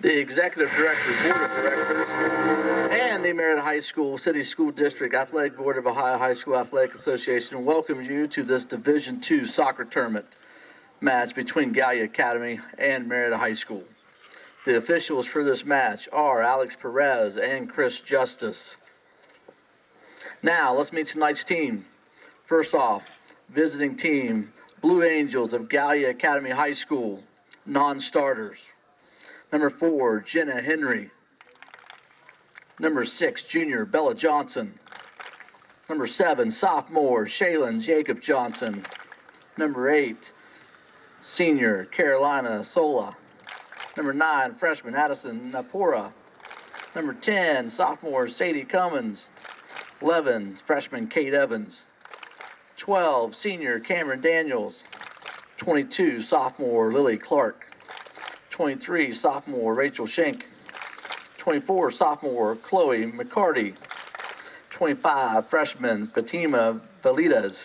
The Executive Director, Board of Directors, and the Marietta High School City School District Athletic Board of Ohio High School Athletic Association welcomes you to this Division II soccer tournament match between Gallia Academy and Marietta High School. The officials for this match are Alex Perez and Chris Justice. Now, let's meet tonight's team. First off, visiting team, Blue Angels of Gallia Academy High School, non-starters. Number 4, Jenna Henry. Number 6, junior Bella Johnson. Number 7, sophomore Shaylin Jacob Johnson. Number 8, senior Carolina Sola. Number 9, freshman Addison Napora. Number 10, sophomore Sadie Cummins. 11, freshman Kate Evans. 12, senior Cameron Daniels. 22, sophomore Lily Clark. 23, sophomore Rachel Schenk. 24, sophomore Chloe McCarty. 25, freshman Fatima Validas.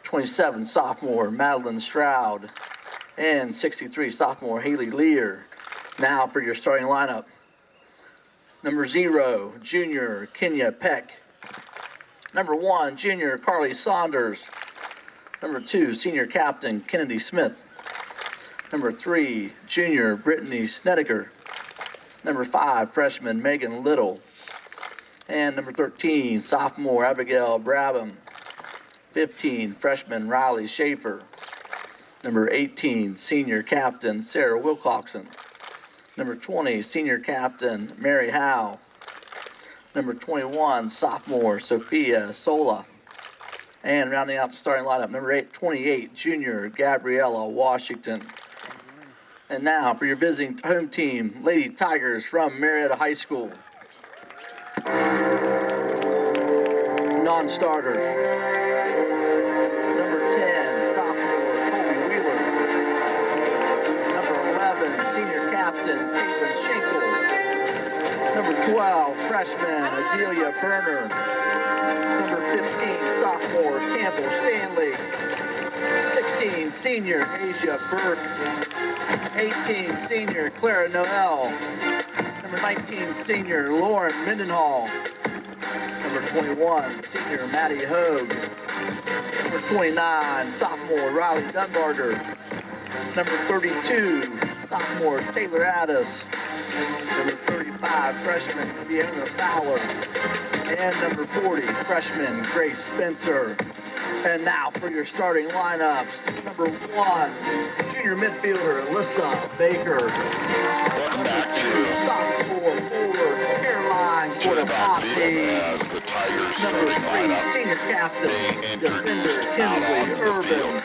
27, sophomore Madeline Stroud. And 63, sophomore Haley Lear. Now for your starting lineup. Number 0, junior Kenya Peck. Number 1, junior Carly Saunders. Number 2, senior captain Kennedy Smith. Number 3, junior Brittany Snedeker. Number 5, freshman Megan Little. And number 13, sophomore Abigail Brabham. 15, freshman Riley Schaefer. Number 18, senior captain Sarah Wilcoxon. Number 20, senior captain Mary Howe. Number 21, sophomore Sophia Sola. And rounding out the starting lineup, number 28, junior Gabriella Washington. And now for your visiting home team, Lady Tigers from Marietta High School. Non-starters. Number 10, sophomore Colby Wheeler. Number 11, senior captain Caitlin Schenkel. Number 12, freshman Adelia Berner. Number 15, sophomore Campbell Stanley. 16, senior Asia Burke. 18, senior Clara Noel. Number 19, senior Lauren Mendenhall. Number 21, senior Maddie Hogue. Number 29, sophomore Riley Dunbarger. Number 32, sophomore Taylor Addis. Number 35, freshman Fiona Fowler. And number 40, freshman Grace Spencer. And now for your starting lineups. Number 1, junior midfielder Alyssa Baker. Welcome back to sophomore forward Caroline Cortopassi. as the Tigers Number starting 3, lineup senior captain being defender introduced out Kinsley on the Urban. field.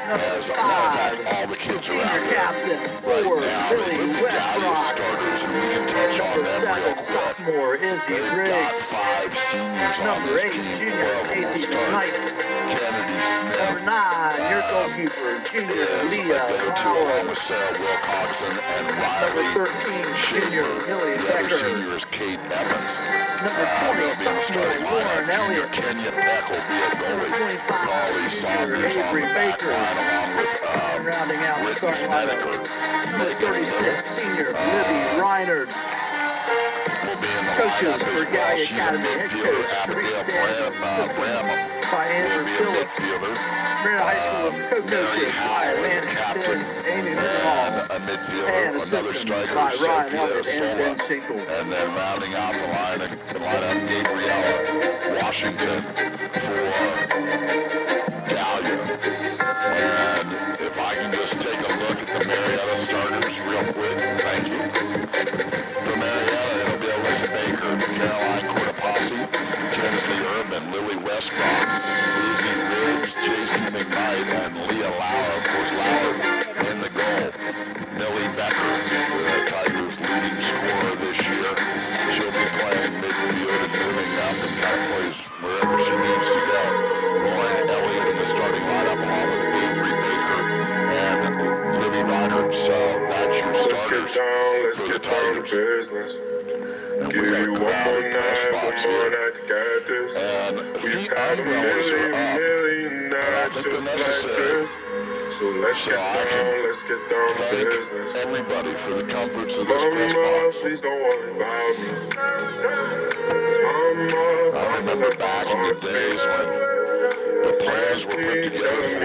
Number As a matter of fact, 5, all the kids senior around here captain right forward now, they Billy look at Gallia Westrock. starters, and we can touch on Number them 7, real quick. sophomore Izzy They've Riggs. got 5 seniors on Number this 8, team. 4 junior of them will Casey start. Knight. Kennedy Number Smith 9, your goalkeeper, junior is a Leah go-to along Howard. with Sarah Wilcoxon and Number Riley 13, junior Schaefer. Millie The other Becker. senior is Kate Evans. Number 20, They'll be in the starting sophomore lineup. Lauren Junior Elliott. Kenya Beck will be a Number goalie. 25, Carly junior Saunders on Avery the back Baker. line along with And rounding out the Brittany starting lineup. Snedeker. Number 36, senior Libby Reinard. Will be in the Coaches lineup for as well. Gallia She's a Academy head midfielder. coach, Abigail Teresa Daniels, Brabham by will Andrew be a Phillips. midfielder. Marietta High School Mary co-coaches by Howe is a Amanda captain. Spin, Amy Mendenhall. And a And midfielder, another assistants striker, by Ryan Sophia Elliott and Sola. Ben Schenkel. And then rounding out the lineup, Gabriella Washington for Gallia. And if I can just take a look at the Marietta starters real quick, thank you. For Marietta, it'll be Alyssa Baker, Caroline Cortopassi, Kinsley Urban, Lily Westbrook, Izzy Riggs, JC McKnight, and Leah Lauer. Of course, Lauer in the goal. Millie Becker, the Tigers' leading scorer this year. She'll be playing midfield and moving up and kind of plays wherever she needs to go. Lauren Elliott in the starting lineup along with Avery Baker and Libby Reinhardt. So that's your starters for the Tigers. And we got a crowded press box here. And seat unwells are up. And I think they're necessary. So I can thank everybody for the comforts of this press box. I remember back in the days when the plans were put together for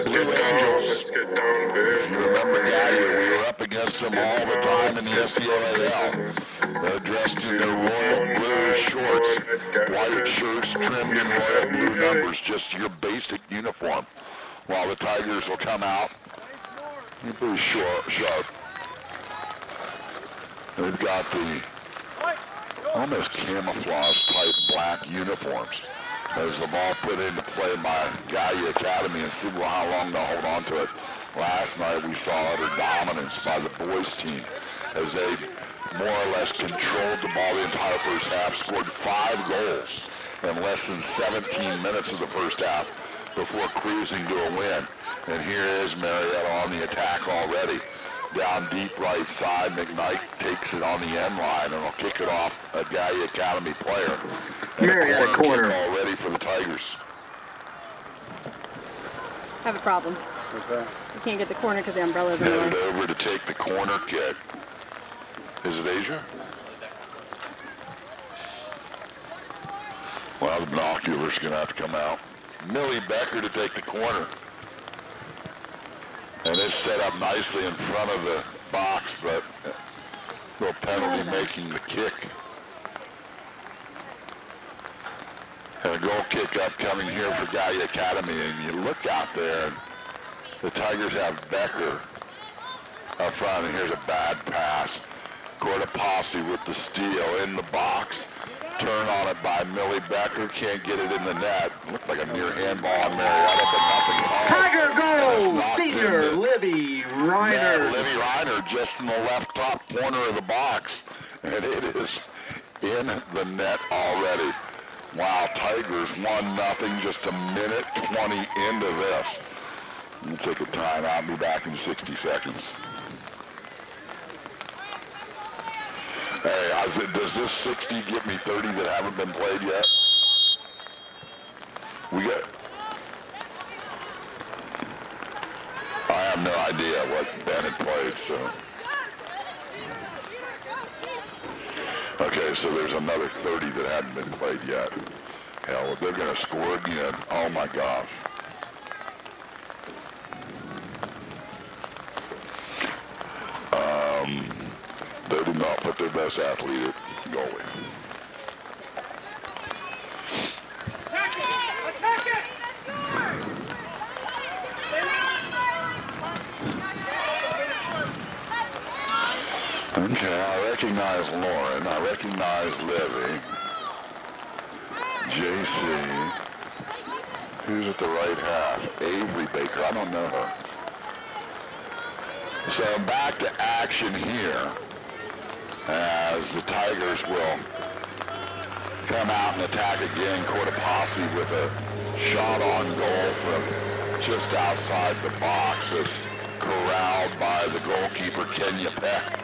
Blue Angels. If you remember Gallia, we were up against them all the time in the SCAAL. They're dressed in their royal blue shorts, white shirts trimmed in royal blue numbers, just your basic uniform. While the Tigers will come out, pretty sharp. They've got the almost camouflage type black uniforms. As the ball put into play by Gallia Academy, and see how long they'll hold on to it. Last night we saw utter dominance by the boys team as they more or less controlled the ball the entire first half, scored 5 goals in less than 17 minutes of the first half before cruising to a win. And here is Marietta on the attack already. Down deep right side, McKnight takes it on the end line and will kick it off a Gallia Academy player. Marietta corner. All ready for the Tigers. I have a problem. What's that? You can't get the corner because the umbrella's in the way. Headed over to take the corner kick. Is it Asia? Well, the binoculars going to have to come out. Millie Becker to take the corner. And it's set up nicely in front of the box, but no penalty making the kick. And a goal kick up coming here for Gallia Academy, and you look out there, and the Tigers have Becker up front, and here's a bad pass. Cortopassi with the steal in the box. Turn on it by Millie Becker, can't get it in the net. Looked like a near handball on Marietta, but nothing at all. Tiger goal! Senior Libby Reiner. Libby Reiner just in the left top corner of the box, and it is in the net already. Wow, Tigers 1-0, just a minute 20 into this. We'll take a time. I'll be back in 60 seconds. Hey, does this 60 give me 30 that haven't been played yet? I have no idea what Ben had played, so. Okay, so there's another 30 that hadn't been played yet. Hell, if they're going to score again, oh my gosh. They did not put their best athlete at goalie. Okay, I recognize Lauren. I recognize Livy. JC. Who's at the right half? Avery Baker. I don't know her. So back to action here as the Tigers will come out and attack again. Cortopassi with a shot on goal from just outside the box that's corralled by the goalkeeper, Kenya Peck.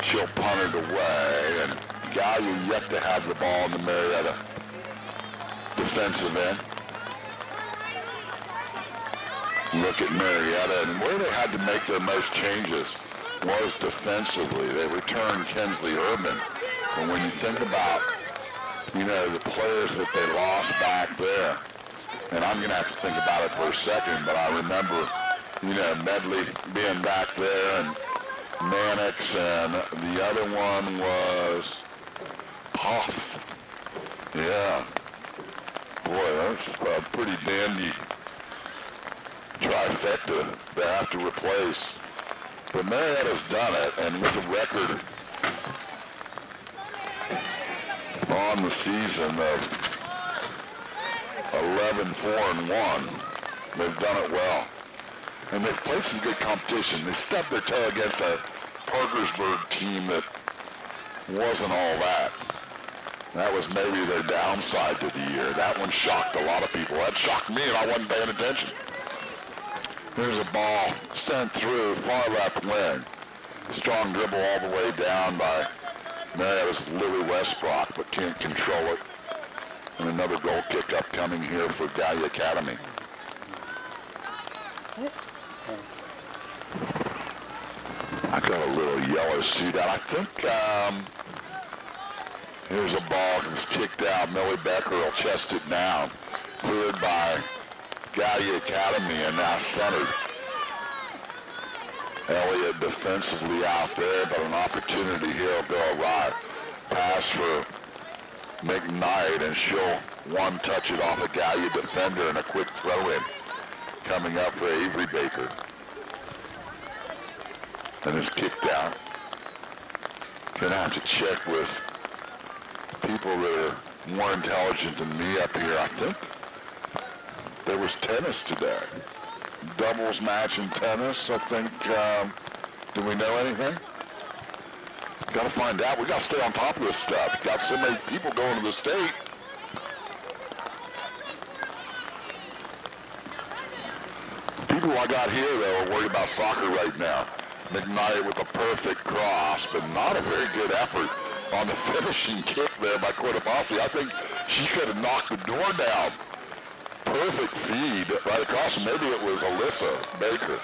She'll punt it away, and Gallia yet to have the ball in the Marietta defensive end. Look at Marietta, and where they had to make their most changes was defensively. They returned Kensley Urban. And when you think about, the players that they lost back there, and I'm going to have to think about it for a second, but I remember, Medley being back there, and Mannix, and the other one was Huff. Yeah. Boy, that's a pretty dandy trifecta they have to replace. But Marietta's done it, and with a record on the season of 11-4-1, they've done it well. And they've played some good competition. They stubbed their toe against a Parkersburg team that wasn't all that. That was maybe their downside to the year. That one shocked a lot of people. That shocked me, and I wasn't paying attention. There's a ball sent through far left wing. Strong dribble all the way down by Marietta's Lily Westbrook, but can't control it. And another goal kick upcoming here for Gallia Academy. I got a little yellow suit out. I think here's a ball that's kicked out. Millie Becker will chest it down. Cleared by Gallia Academy and now centered. Elliott defensively out there, but an opportunity here will go right. Pass for McKnight, and she'll one-touch it off a Gallia defender, and a quick throw-in coming up for Avery Baker. And is kicked out. Gonna have to check with people that are more intelligent than me up here. I think there was tennis today. Doubles match in tennis, I think. Do we know anything? Got to find out. We got to stay on top of this stuff. Got so many people going to the state. People I got here, though, are worried about soccer right now. McKnight with a perfect cross, but not a very good effort on the finishing kick there by Cortopassi. I think she could have knocked the door down. Perfect feed right across. Maybe it was Alyssa Baker.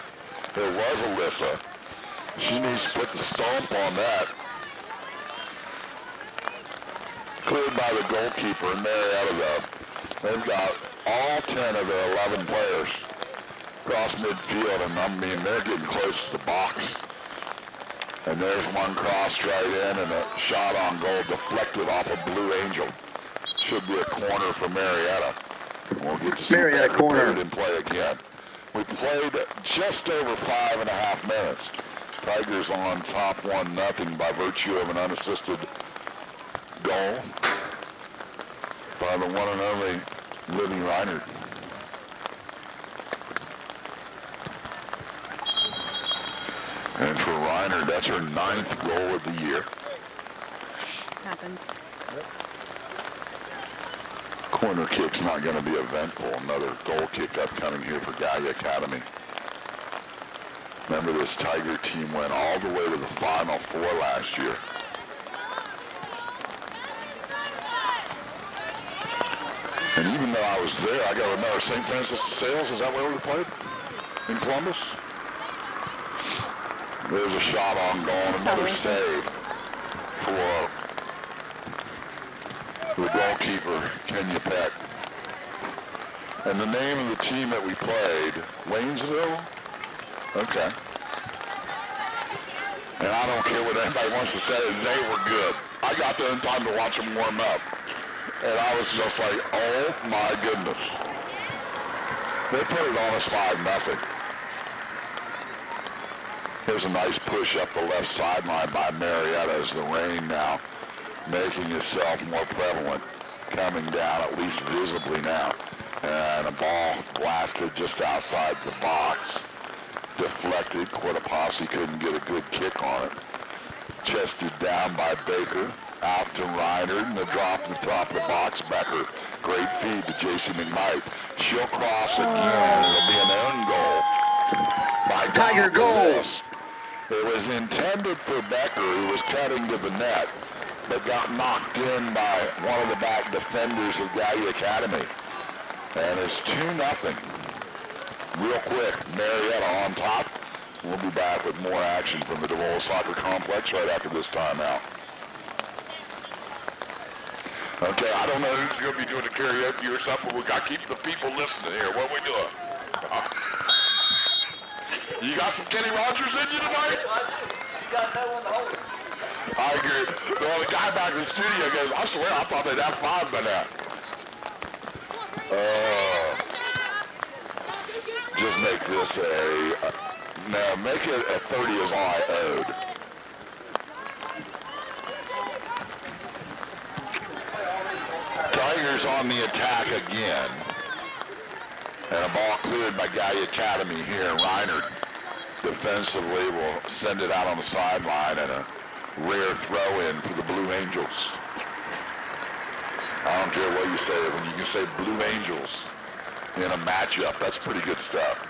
It was Alyssa. She needs to put the stomp on that. Cleared by the goalkeeper in Marietta, though. They've got all 10 of their 11 players across midfield, and I mean, they're getting close to the box. And there's one crossed right in, and a shot on goal deflected off a Blue Angel. Should be a corner for Marietta. We'll get to see Marietta corner in play again. We played just over 5.5 minutes. Tigers on top 1-0 by virtue of an unassisted goal by the one and only Libby Reinert. And for Reiner, that's her 9th goal of the year. Happens. Corner kick's not going to be eventful. Another goal kick upcoming here for Gallia Academy. Remember, this Tiger team went all the way to the Final Four last year. And even though I was there, I got to remember St. Francis de Sales, is that where we played? In Columbus? There's a shot on goal and another save for the goalkeeper, Kenya Peck. And the name of the team that we played, Waynesville? Okay. And I don't care what anybody wants to say, they were good. I got there in time to watch them warm up. And I was just like, oh my goodness. They put it on us 5-0. Here's a nice push up the left sideline by Marietta as the rain now making itself more prevalent, coming down at least visibly now. And a ball blasted just outside the box. Deflected. Cortopassi couldn't get a good kick on it. Chested down by Baker. Out to Reiner, and the drop to the top of the box. Becker, great feed to J.C. McKnight. She'll cross again. It'll be an own goal by Tiger goals. It was intended for Becker, who was cutting to the net, but got knocked in by one of the back defenders of Gallia Academy. And it's 2-0. Real quick, Marietta on top. We'll be back with more action from the DeVola Soccer Complex right after this timeout. Okay, I don't know who's going to be doing the karaoke or something. We got to keep the people listening here. What are we doing? You got some Kenny Rogers in you tonight? You got no one to hold it. I agree. Well, the guy back in the studio goes, I swear I thought they'd have 5 by now. Just make this no, make it a 30 is all I owed. Tigers on the attack again. And a ball cleared by Gallia Academy here. Reiner defensively will send it out on the sideline, and a rare throw-in for the Blue Angels. I don't care what you say. When you can say Blue Angels in a matchup, that's pretty good stuff.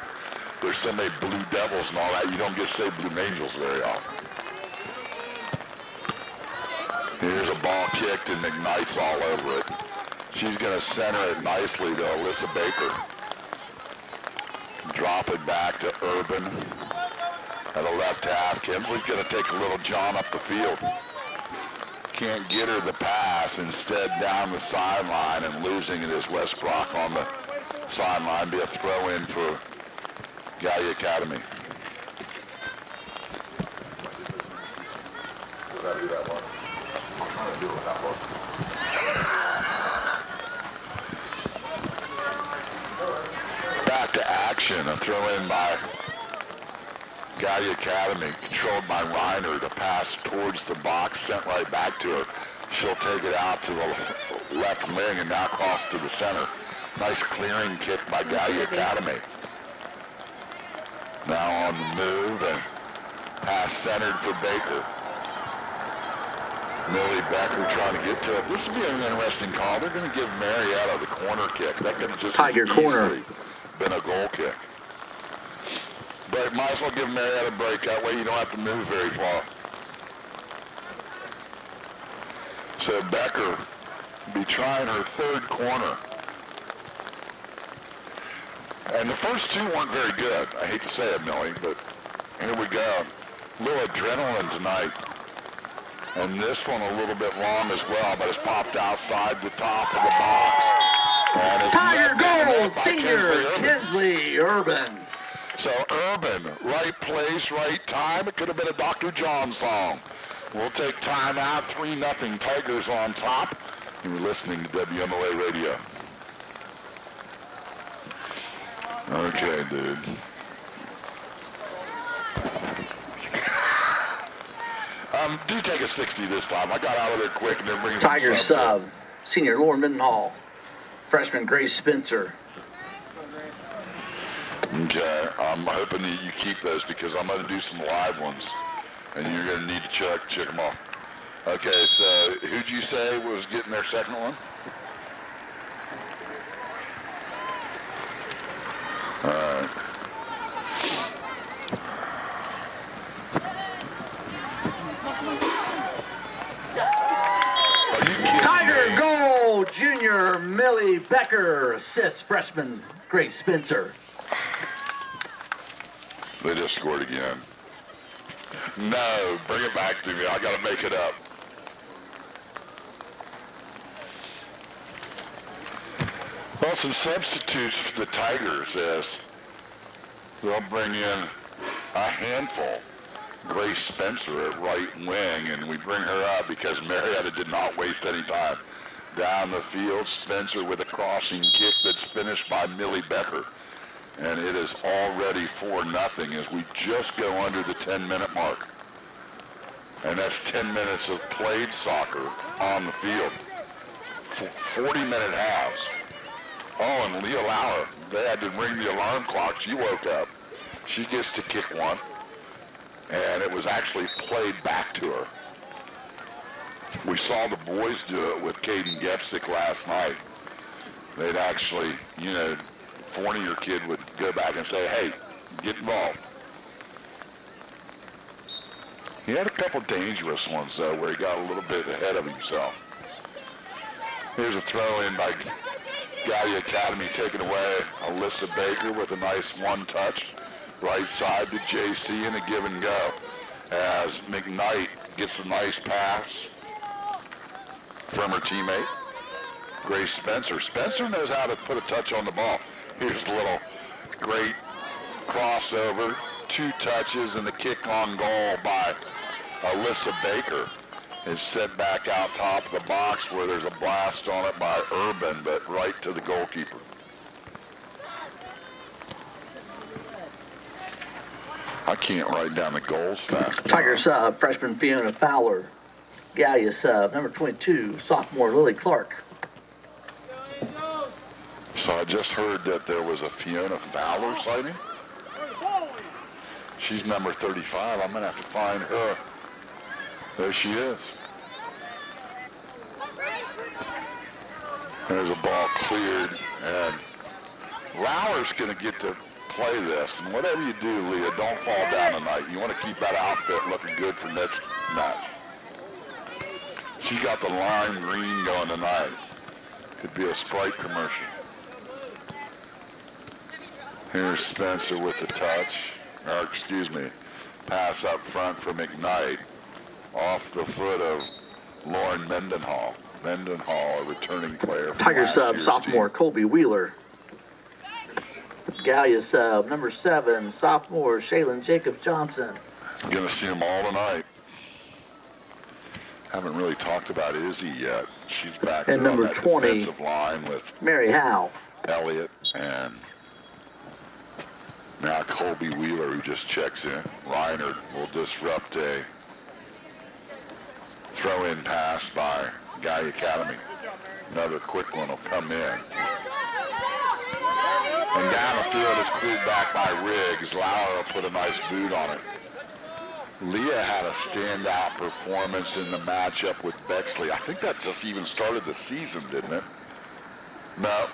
There's so many Blue Devils and all that. You don't get to say Blue Angels very often. Here's a ball kicked, and McKnight's all over it. She's going to center it nicely to Alyssa Baker. Drop it back to Urban at the left half. Kinsley's going to take a little John up the field. Can't get her the pass. Instead, down the sideline, and losing it is Westbrook on the sideline. Be a throw in for Gallia Academy. Back to action. A throw in by Gallia Academy, controlled by Reiner. To pass towards the box, sent right back to her. She'll take it out to the left wing and now cross to the center. Nice clearing kick by Gallia Academy. Now on the move and pass centered for Baker. Millie Becker trying to get to it. This would be an interesting call. They're going to give Marietta the corner kick. That could have just Tiger corner. easily been a goal kick. But might as well give Marietta a break. That way you don't have to move very far. So Becker be trying her third corner. And the first two weren't very good. I hate to say it, Millie, but here we go. A little adrenaline tonight. And this one a little bit long as well, but it's popped outside the top of the box. And it's Tiger goal, by senior Kinsley Urban. So Urban, right place, right time. It could have been a Dr. John song. We'll take time out. 3-0 Tigers on top. You're listening to WMLA Radio. Okay, dude. Do take a 60 this time. I got out of there quick and they're bringing some Tiger subs sub. Senior Lauren Mendenhall. Freshman Grace Spencer. Okay, I'm hoping that you keep those because I'm going to do some live ones. And you're going to need to check them off. Okay, so who'd you say was getting their second one? All right. Are you kidding Tiger me? goal, junior Millie Becker. Assist freshman Grace Spencer. They just scored again. No, bring it back to me. I got to make it up. Well, some substitutes for the Tigers is they'll bring in a handful. Grace Spencer at right wing, and we bring her up because Marietta did not waste any time. Down the field, Spencer with a crossing kick that's finished by Millie Becker. And it is already 4-0 as we just go under the 10-minute mark. And that's 10 minutes of played soccer on the field. 40-minute halves. Oh, and Leah Lauer, they had to ring the alarm clock. She woke up. She gets to kick one. And it was actually played back to her. We saw the boys do it with Caden Gepsick last night. They'd actually, Fournier kid would go back and say, hey, get involved. He had a couple dangerous ones, though, where he got a little bit ahead of himself. Here's a throw in by Gallia Academy taken away. Alyssa Baker with a nice one-touch. Right side to JC and a give and go. As McKnight gets a nice pass from her teammate, Grace Spencer. Spencer knows how to put a touch on the ball. Here's a little great crossover, 2 touches, and the kick on goal by Alyssa Baker is set back out top of the box where there's a blast on it by Urban, but right to the goalkeeper. I can't write down the goals fast. Tiger sub, freshman Fiona Fowler. Gallia sub, number 22, sophomore Lily Clark. So I just heard that there was a Fiona Fowler sighting. She's number 35. I'm going to have to find her. There she is. There's a ball cleared, and Lauer's going to get to play this. And whatever you do, Leah, don't fall down tonight. You want to keep that outfit looking good for next match. She got the lime green going tonight. Could be a Sprite commercial. Here's Spencer with the touch. Or, excuse me, pass up front for McKnight. Off the foot of Lauren Mendenhall. Mendenhall, a returning player from Tiger last sub, year's sophomore team. Colby Wheeler. Gallia sub, number 7, sophomore Shaylin Jacob Johnson. Going to see them all tonight. Haven't really talked about Izzy yet. She's back And there on number that 20, defensive line with Mary Howe. Elliott and now Colby Wheeler, who just checks in. Reiner will disrupt a throw-in pass by Gallia Academy. Another quick one will come in. And down the field is cleared back by Riggs. Lauer will put a nice boot on it. Leah had a standout performance in the matchup with Bexley. I think that just even started the season, didn't it? No.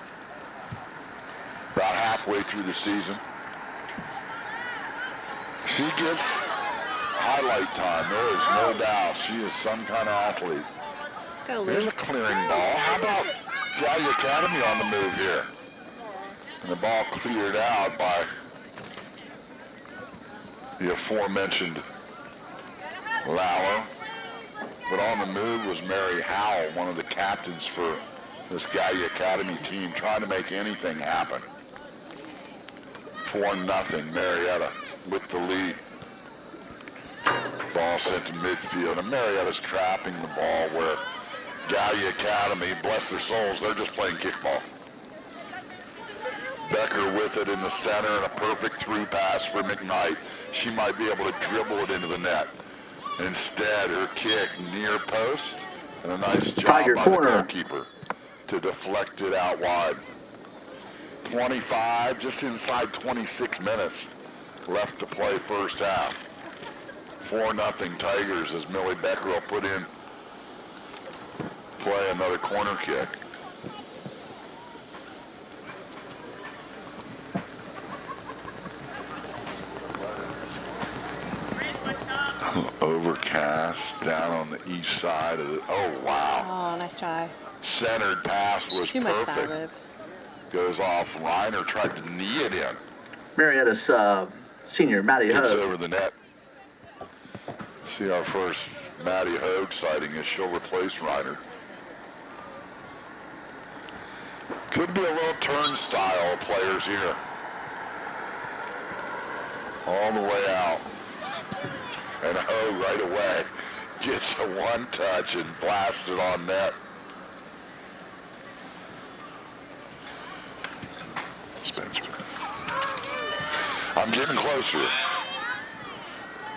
About halfway through the season. She gets highlight time. There is no doubt. She is some kind of athlete. Go, There's a Luke. clearing ball. How about Gallia Academy on the move here? And the ball cleared out by the aforementioned Lauer. But on the move was Mary Howell, one of the captains for this Gallia Academy team, trying to make anything happen. 4-0 Marietta with the lead. Ball sent to midfield, and Marietta's trapping the ball where Gallia Academy, bless their souls, they're just playing kickball. Becker with it in the center and a perfect through pass for McKnight. She might be able to dribble it into the net. Instead, her kick near post and a nice job Tiger by corner. the goalkeeper to deflect it out wide. 25, just inside 26 minutes left to play first half. 4-0 Tigers as Millie Becker will put in play another corner kick. Overcast down on the east side of the, oh wow. Oh, nice try. Centered pass was Too much perfect. salad. Goes off. Reiner tried to knee it in. Marietta sub, senior Maddie Gets Hogue. over the net. See our first Maddie Hogue sighting as she'll replace Reiner. Could be a little turnstile of players here. All the way out. And Hogue right away gets a one touch and blasts it on net. Spencer. I'm getting closer.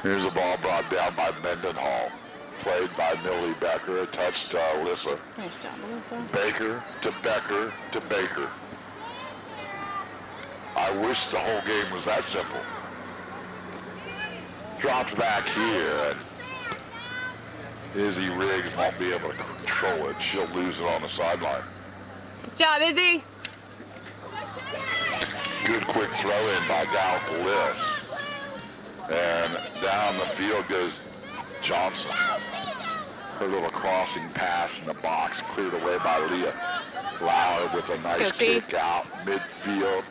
Here's a ball brought down by Mendenhall. Played by Millie Becker. A touch to Alyssa. Nice job, Melissa. Baker to Becker to Baker. I wish the whole game was that simple. Drops back here, and Izzy Riggs won't be able to control it. She'll lose it on the sideline. Good job, Izzy. Good quick throw in by Gal Bliss. And down the field goes Johnson. Her little crossing pass in the box cleared away by Leah. Lauer with a nice Goofy. kick out midfield,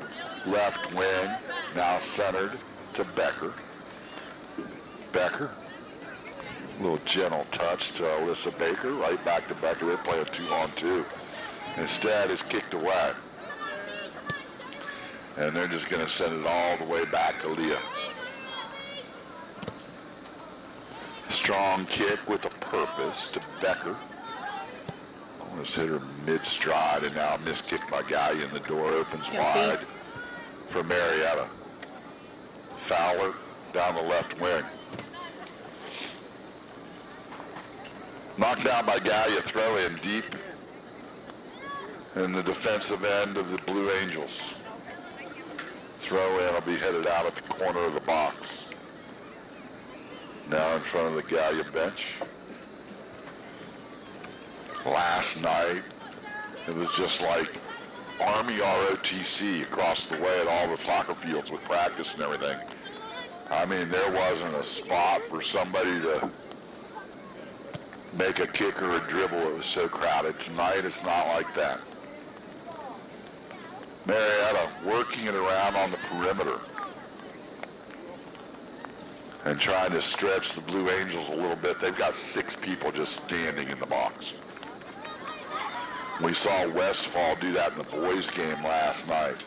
left wing, now centered to Becker. Becker, a little gentle touch to Alyssa Baker, right back to Becker. They're playing 2-on-2. Instead, it's kicked away. And they're just going to send it all the way back to Leah. Strong kick with a purpose to Becker. Almost hit her mid-stride, and now a missed kick by Gallia, and the door opens wide for Marietta. Fowler down the left wing. Knocked down by Gallia, throw in deep in the defensive end of the Blue Angels. Throw in will be headed out at the corner of the box. Now in front of the Gallia bench. Last night, it was just like Army ROTC across the way at all the soccer fields with practice and everything. I mean, there wasn't a spot for somebody to make a kick or a dribble. It was so crowded. Tonight, it's not like that. Marietta working it around on the perimeter and trying to stretch the Blue Angels a little bit. They've got 6 people just standing in the box. We saw Westfall do that in the boys' game last night.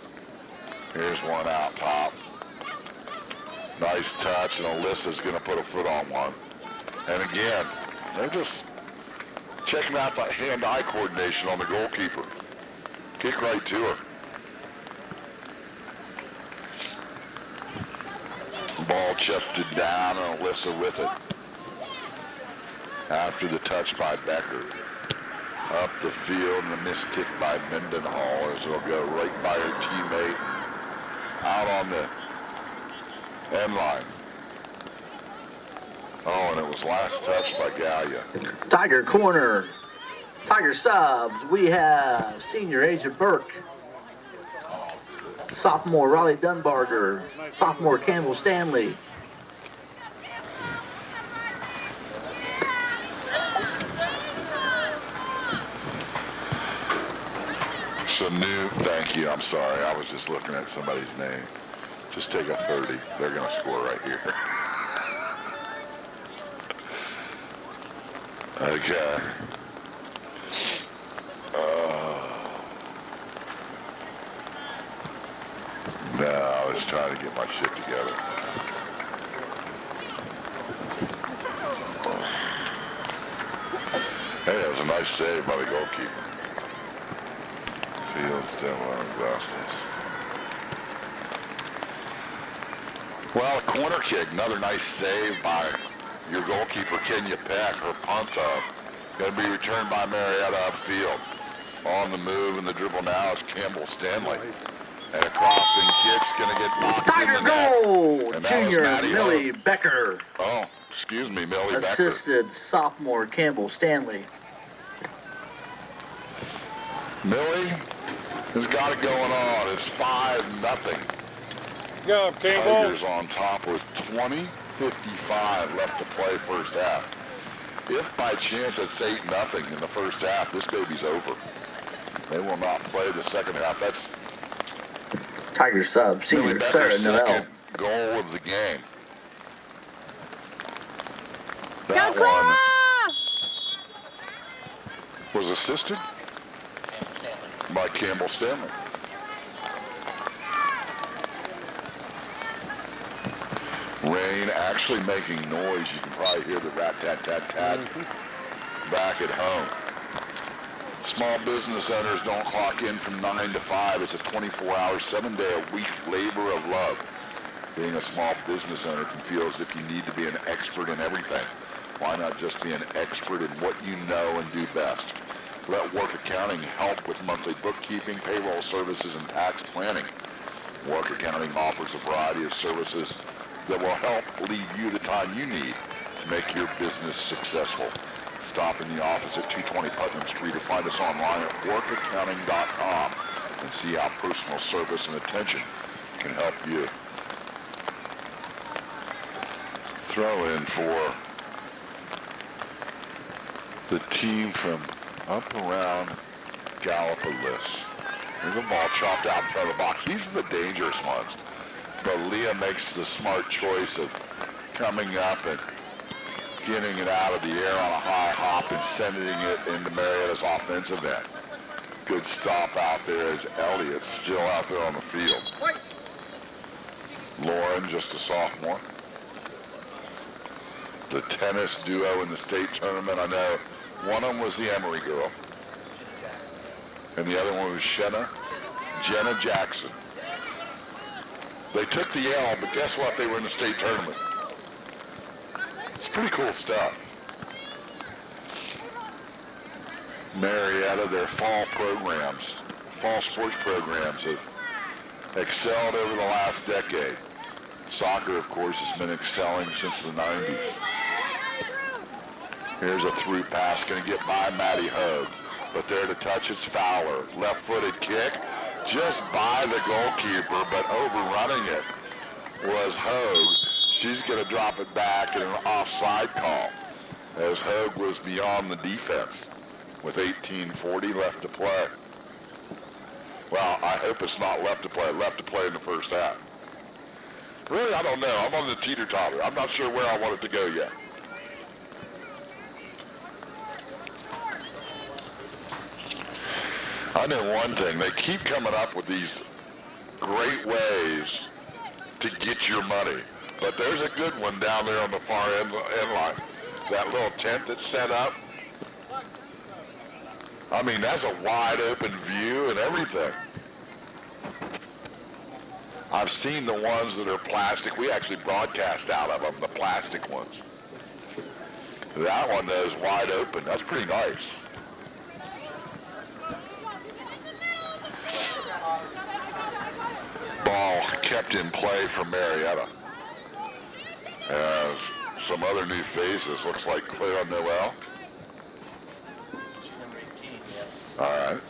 Here's one out top. Nice touch, and Alyssa's going to put a foot on one. And again, they're just checking out the hand-eye coordination on the goalkeeper. Kick right to her. Ball chested down, and Alyssa with it. After the touch by Becker. Up the field, and a missed kick by Mendenhall as it'll go right by her teammate out on the end line. Oh, and it was last touched by Gallia. Tiger corner. Tiger subs. We have senior Asia Burke. Sophomore Raleigh Dunbarger. Sophomore Campbell Stanley. So new, thank you, I'm sorry. I was just looking at somebody's name. Just take a 30. They're going to score right here. Okay. No, I was trying to get my shit together. Hey, that was a nice save by the goalkeeper. Fields down on Vessels. Well, a corner kick, another nice save by your goalkeeper, Kenya Peck. Her punt up. Going to be returned by Marietta upfield. On the move and the dribble now is Campbell Stanley. And a crossing kick's going to get knocked Tiger in the net. goal! And that was Junior Maddie Millie Hope. Becker. Oh, excuse me, Millie Becker. Assisted sophomore Campbell Stanley. Millie has got it going on. It's 5-0. Go, Campbell. Tigers on top with 20:55 left to play first half. If by chance it's 8-0 in the first half, this baby's over. They will not play the second half. That's Tiger sub. Millie Senior Becker's Sarah Noel. second goal of the game. Go, That Clara! one was assisted by Campbell Stanley. Rain actually making noise. You can probably hear the rat-tat-tat-tat back at home. Small business owners don't clock in from 9 to 5. It's a 24-hour, 7-day-a-week labor of love. Being a small business owner can feel as if you need to be an expert in everything. Why not just be an expert in what you know and do best? Let Work Accounting help with monthly bookkeeping, payroll services, and tax planning. Work Accounting offers a variety of services that will help leave you the time you need to make your business successful. Stop in the office at 220 Putnam Street or find us online at workaccounting.com and see how personal service and attention can help you. Throw in for the team from up around Gallipolis. There's a ball chopped out in front of the box. These are the dangerous ones. But Leah makes the smart choice of coming up and getting it out of the air on a high hop and sending it into Marietta's offensive end. Good stop out there as Elliott's still out there on the field. Lauren, just a sophomore. The tennis duo in the state tournament, I know one of them was the Emory girl. And the other one was Jenna Jackson. They took the L, but guess what? They were in the state tournament. It's pretty cool stuff. Marietta, their fall sports programs have excelled over the last decade. Soccer, of course, has been excelling since the 90s. Here's a through pass, going to get by Maddie Hogue. But there to touch, it's Fowler. Left-footed kick, just by the goalkeeper, but overrunning it was Hogue. She's going to drop it back in an offside call as Hogue was beyond the defense with 18:40 left to play. Well, I hope it's not left to play in the first half. Really, I don't know. I'm on the teeter-totter. I'm not sure where I want it to go yet. I know one thing. They keep coming up with these great ways to get your money. But there's a good one down there on the far end line. That little tent that's set up. I mean, that's a wide open view and everything. I've seen the ones that are plastic. We actually broadcast out of them, the plastic ones. That one is wide open. That's pretty nice. Ball kept in play for Marietta. As some other new faces, looks like Clara Noel. All right.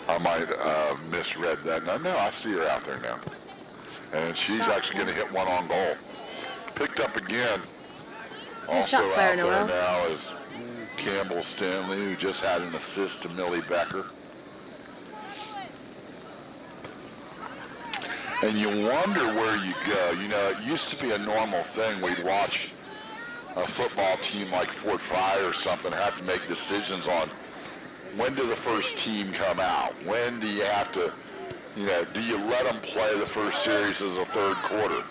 I might have misread that. No, I see her out there now. And she's actually going to hit one on goal. Picked up again. Also out there now is Campbell Stanley, who just had an assist to Millie Becker. And you wonder where you go. You know, it used to be a normal thing. We'd watch a football team like Fort Frye or something have to make decisions on when do the first team come out? When do you have to, you know, do you let them play the first series as a third quarter?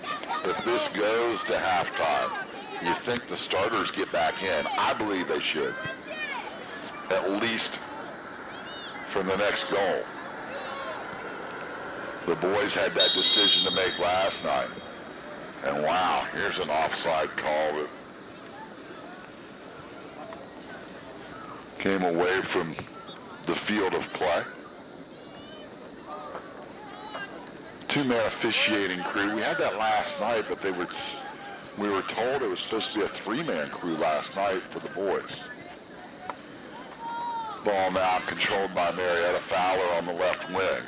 If this goes to halftime, you think the starters get back in. I believe they should, at least for the next goal. The boys had that decision to make last night. And wow, here's an offside call that came away from the field of play. Two-man officiating crew. We had that last night, but we were told it was supposed to be a three-man crew last night for the boys. Ball now controlled by Marietta. Fowler on the left wing.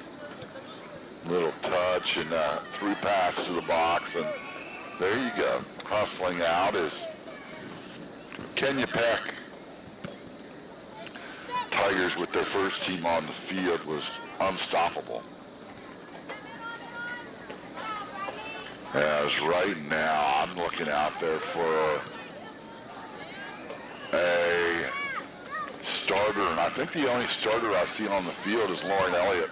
Little touch and through pass to the box, and there you go. Hustling out is Kenya Peck. Tigers with their first team on the field was unstoppable. As right now I'm looking out there for a starter, and I think the only starter I see on the field is Lauren Elliott.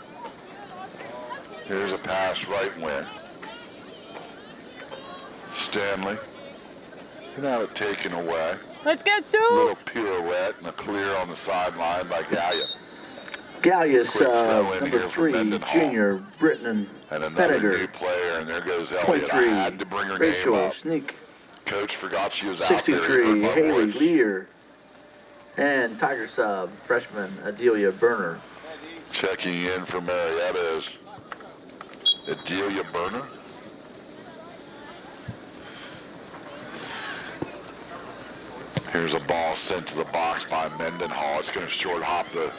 Here's a pass right wing. Stanley. And have it taken away. Let's go, Sue! Little pirouette and a clear on the sideline by Gallia. Gallia's number 3, junior, Britton and another Pettiger. new player, and there goes Elliott. I had to bring her Rachel name up. Sneak. Coach forgot she was out there. 63, Haley Lear. And Tiger sub, freshman Adelia Berner. Checking in for Marietta is Adelia Berner. Here's a ball sent to the box by Mendenhall. It's going to short hop the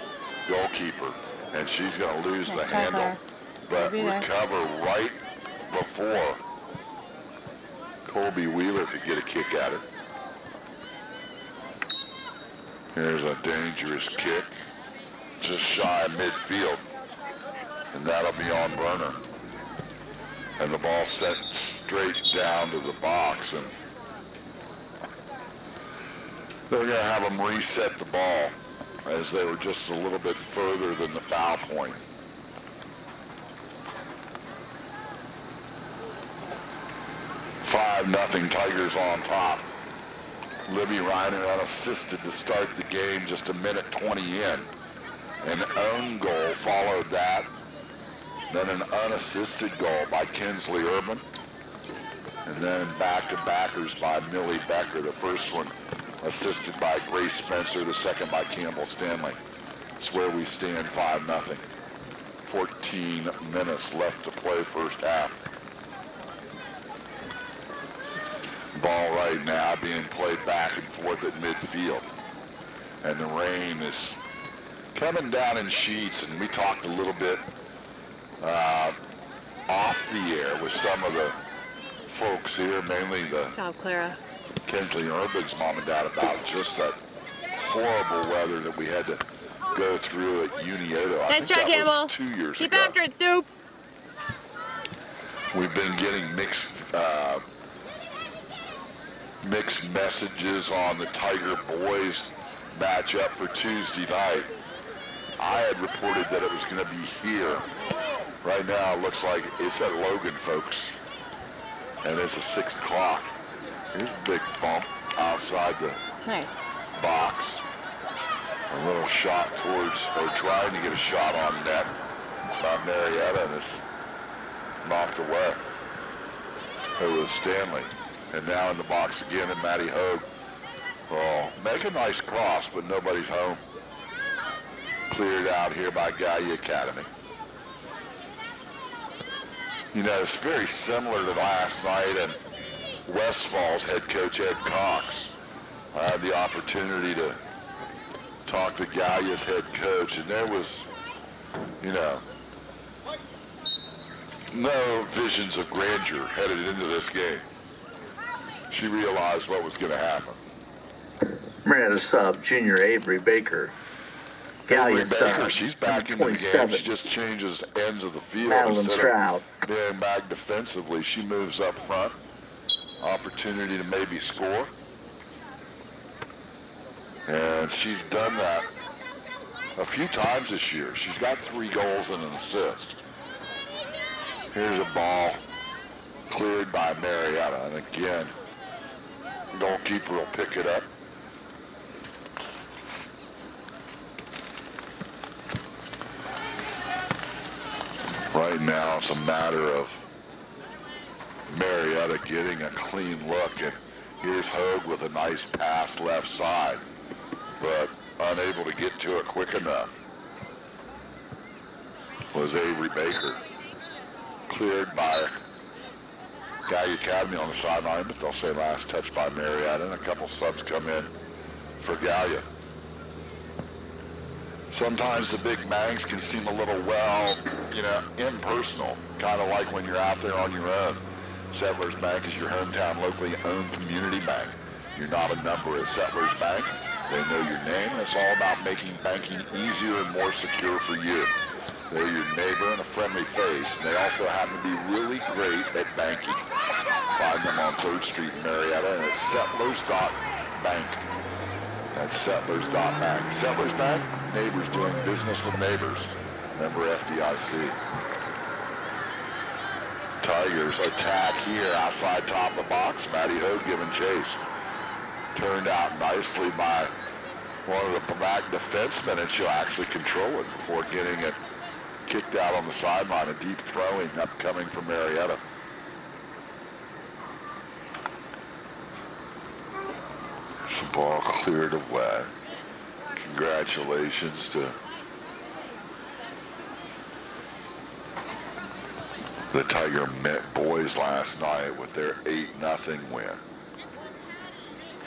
goalkeeper, and she's going to lose the handle, but recover right before Colby Wheeler could get a kick at it. Here's a dangerous kick, just shy of midfield, and that'll be on Berner. And the ball sent straight down to the box, and they're going to have them reset the ball as they were just a little bit further than the foul point. Nothing Tigers on top. Libby Reiner unassisted to start the game, just a minute 20 in. An own goal followed that. Then an unassisted goal by Kinsley Urban. And then back-to-backers by Millie Becker. The first one assisted by Grace Spencer, the second by Campbell Stanley. It's where we stand 5-0. 14 minutes left to play first half. Ball right now being played back and forth at midfield. And the rain is coming down in sheets, and we talked a little bit off the air with some of the folks here, mainly the Good job, Clara. Kinsley Urban's mom and dad, about just that horrible weather that we had to go through at Unioto. I Nice think try, that Campbell. was 2 years Keep ago. after it, Soup. We've been getting mixed messages on the Tiger boys matchup for Tuesday night. I had reported that it was going to be here. Right now, it looks like it's at Logan, folks, and it's at 6 o'clock. Here's a big bump outside the Nice. box. A little shot towards, or trying to get a shot on net by Marietta, and it's knocked away. It was Stanley. And now in the box again, and Matty Hogue. Oh, make a nice cross, but nobody's home. Cleared out here by Gallia Academy. You know, it's very similar to last night, and Westfall's head coach, Ed Cox. I had the opportunity to talk to Gallia's head coach, and there was, you know, no visions of grandeur headed into this game. She realized what was going to happen. Marietta sub, junior Avery Baker. Gallia Gallia Baker, sub, she's back in number the game. 27. She just changes ends of the field. Madeline Instead Stroud. of being back defensively, she moves up front. Opportunity to maybe score. And she's done that a few times this year. She's got 3 goals and an assist. Here's a ball cleared by Marietta. And again, goalkeeper will pick it up. Right now, it's a matter of Marietta getting a clean look. And here's Hogue with a nice pass left side, but unable to get to it quick enough. Was Avery Baker. Cleared by Gallia Academy on the sideline, but they'll say last touch by Marietta, and a couple subs come in for Gallia. Sometimes the big bangs can seem a little, well, you know, impersonal, kind of like when you're out there on your own. Settlers Bank is your hometown locally owned community bank. You're not a number at Settlers Bank. They know your name. It's all about making banking easier and more secure for you. They're your neighbor and a friendly face, and they also happen to be really great at banking. Find them on 3rd Street in Marietta, and it's Settlers.bank. That's Settlers.bank. Settlers Bank, neighbors doing business with neighbors. Member FDIC. Tigers attack here outside top of the box. Matty Hogue giving chase. Turned out nicely by one of the back defensemen, and she'll actually control it before getting it kicked out on the sideline. A deep throwing upcoming from Marietta. The ball cleared away. Congratulations to the Tiger boys last night with their 8-0 win.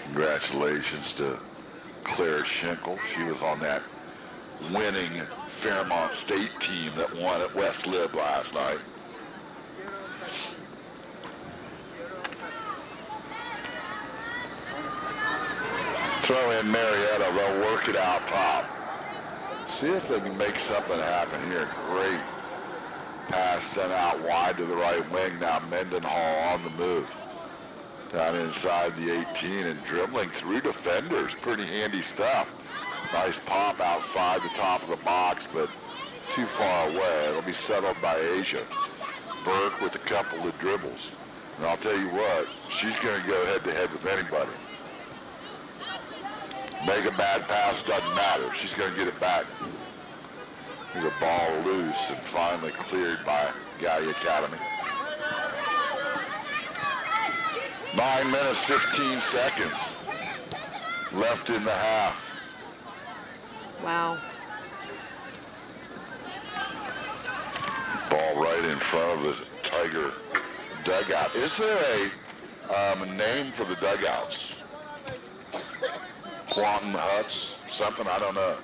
Congratulations to Claire Schenkel. She was on that winning Fairmont State team that won at West Lib last night. Throw in Marietta, they'll work it out top. See if they can make something happen here. Great pass sent out wide to the right wing. Now Mendenhall on the move. Down inside the 18 and dribbling through defenders. Pretty handy stuff. Nice pop outside the top of the box, but too far away. It'll be settled by Asia. Burke with a couple of dribbles. And I'll tell you what, she's going to go head-to-head with anybody. Make a bad pass, doesn't matter. She's going to get it back. The ball loose and finally cleared by Gallia Academy. 9 minutes, 15 seconds left in the half. Wow. Ball right in front of the Tiger dugout. Is there a name for the dugouts? Quantum huts, something, I don't know.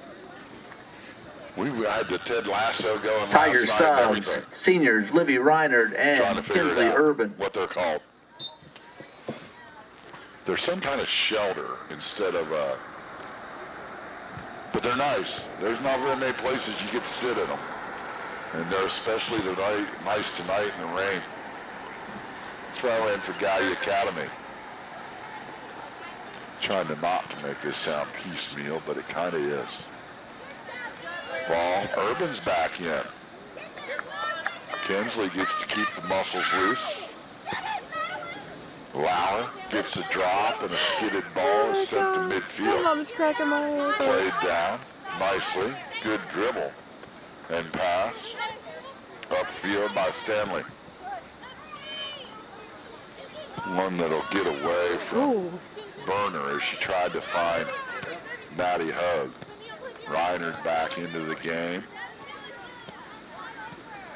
We had the Ted Lasso going Tiger last night and subs, everything. seniors Libby Reinhardt Trying to and figure Kinsley it out Urban. what they're called. There's some kind of shelter instead of But they're nice. There's not very many places you get to sit in them. And they're especially nice tonight in the rain. Throw in for Gallia Academy. Trying to not to make this sound piecemeal, but it kind of is. Ball, Urban's back in. Kinsley gets to keep the muscles loose. Lauer gets a drop, and a skidded ball is sent to midfield. Mom's cracking my head. Played down nicely. Good dribble and pass. Upfield by Stanley. One that'll get away from Burner as she tried to find Maddie Hug. Reinert back into the game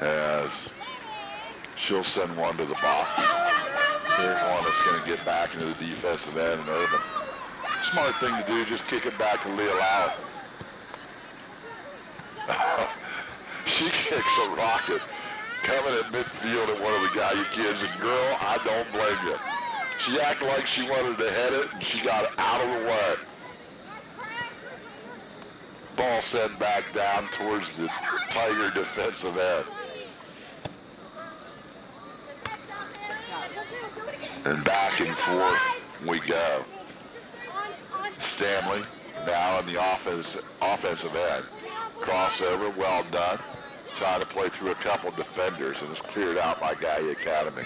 as she'll send one to the box. Here's one that's going to get back into the defensive end and Urban. Smart thing to do, just kick it back to Leah Lauer. She kicks a rocket coming at midfield at one of the Gallia kids, and girl, I don't blame you. She acted like she wanted to head it, and she got out of the way. Ball sent back down towards the Tiger defensive end. And back and forth we go. Stanley now in the offensive end. Crossover, well done. Trying to play through a couple defenders, and it's cleared out by Gallia Academy.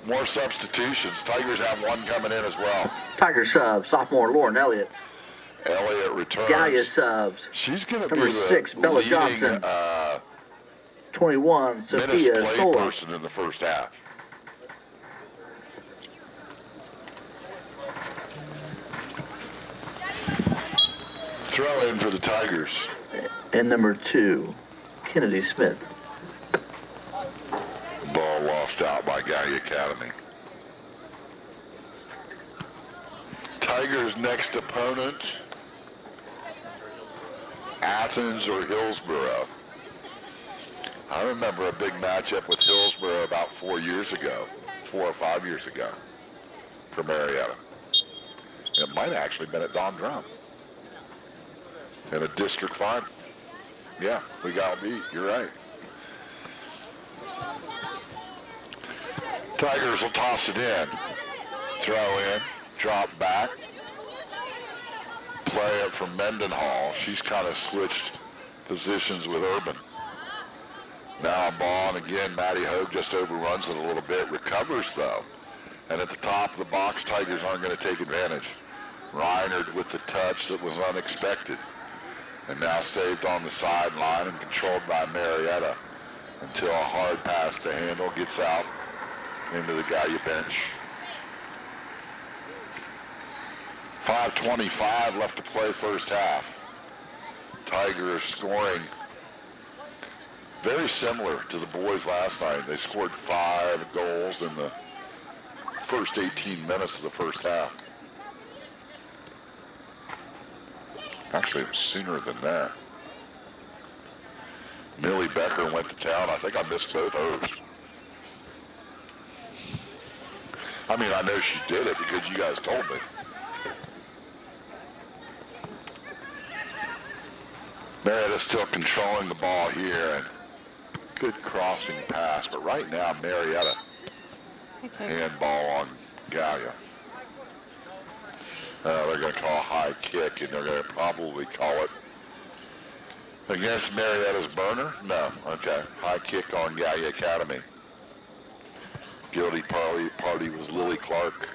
More substitutions. Tigers have one coming in as well. Tiger sub, sophomore Lauren Elliott. Elliott returns. Gallia subs. She's going to be Number the 6, Bella leading, Johnson. 21, minutes Sophia played Sola. person in the first half. Throw in for the Tigers. And number 2, Kennedy Smith. Ball lost out by Gallia Academy. Tigers' next opponent, Athens or Hillsborough. I remember a big matchup with Hillsborough about 4 or 5 years ago for Marietta. It might have actually been at Don Drum in a district final. Yeah, we got beat. You're right. Tigers will toss it in. Throw in. Drop back. Play it from Mendenhall. She's kind of switched positions with Urban. Now a ball, and again, Maddie Hogue just overruns it a little bit. Recovers, though. And at the top of the box, Tigers aren't going to take advantage. Reinert with the touch that was unexpected. And now saved on the sideline and controlled by Marietta until a hard pass to handle gets out into the Gallia bench. 5:25 left to play first half. Tigers scoring very similar to the boys last night. They scored 5 goals in the first 18 minutes of the first half. Actually, it was sooner than that. Millie Becker went to town. I think I missed both hers. I mean, I know she did it because you guys told me. Marietta's still controlling the ball here, and good crossing pass. But right now, Marietta handball on Gallia. They're going to call a high kick, and they're going to probably call it against Marietta's burner? No. Okay. High kick on Gallia Academy. Guilty party was Lily Clark.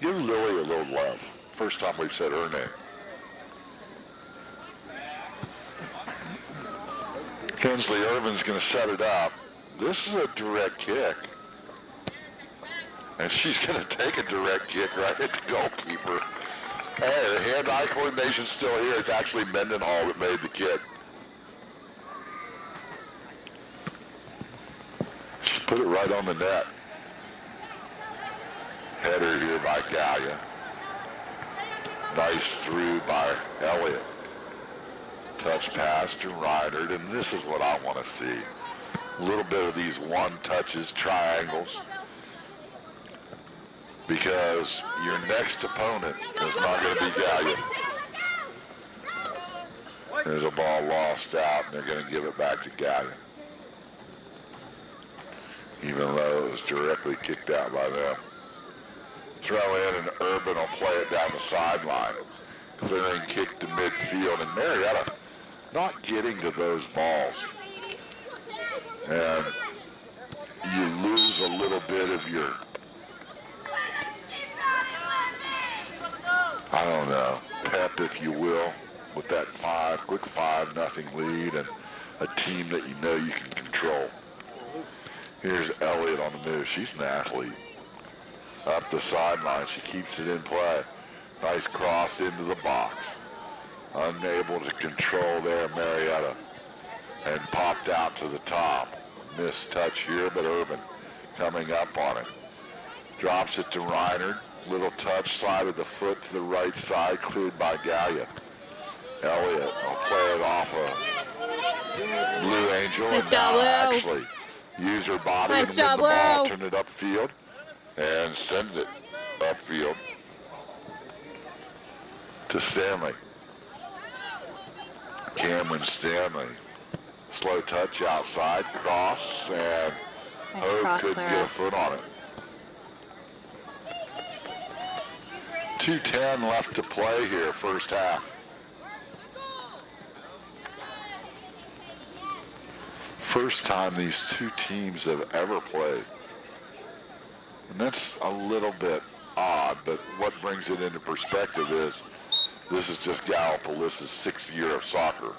Give Lily a little love. First time we've said her name. Kinsley Irvin's going to set it up. This is a direct kick. And she's going to take a direct kick right at the goalkeeper. Hey, the hand-eye coordination's still here. It's actually Mendenhall that made the kick. She put it right on the net. Header here by Gallia. Nice through by Elliott. Touch pass to Reinert, and this is what I want to see. A little bit of these one-touches, triangles. Because your next opponent is not going to be Gallia. There's a ball lost out, and they're going to give it back to Gallia. Even though it was directly kicked out by them. Throw in, and Urban will play it down the sideline. Clearing kick to midfield, and Marietta not getting to those balls. And you lose a little bit of your, I don't know, pep, if you will, with that quick 5-0 lead and a team that you know you can control. Here's Elliott on the move. She's an athlete. Up the sideline, she keeps it in play. Nice cross into the box. Unable to control there, Marietta. And popped out to the top. Missed touch here, but Urban coming up on it. Drops it to Reinert. Little touch, side of the foot to the right side, cleared by Gallia. Elliott will play it off a Blue Angel. Nice and job, now Blue. actually use her body Nice and job, win the ball, Blue. turn it upfield, and send it upfield to Stanley. Cameron Stanley. Slow touch outside, cross, and Nice Hogue cross, couldn't Clara. get a foot on it. 2:10 left to play here, first half. First time these two teams have ever played. And that's a little bit odd, but what brings it into perspective is this is just Gallipolis' 6th year of soccer.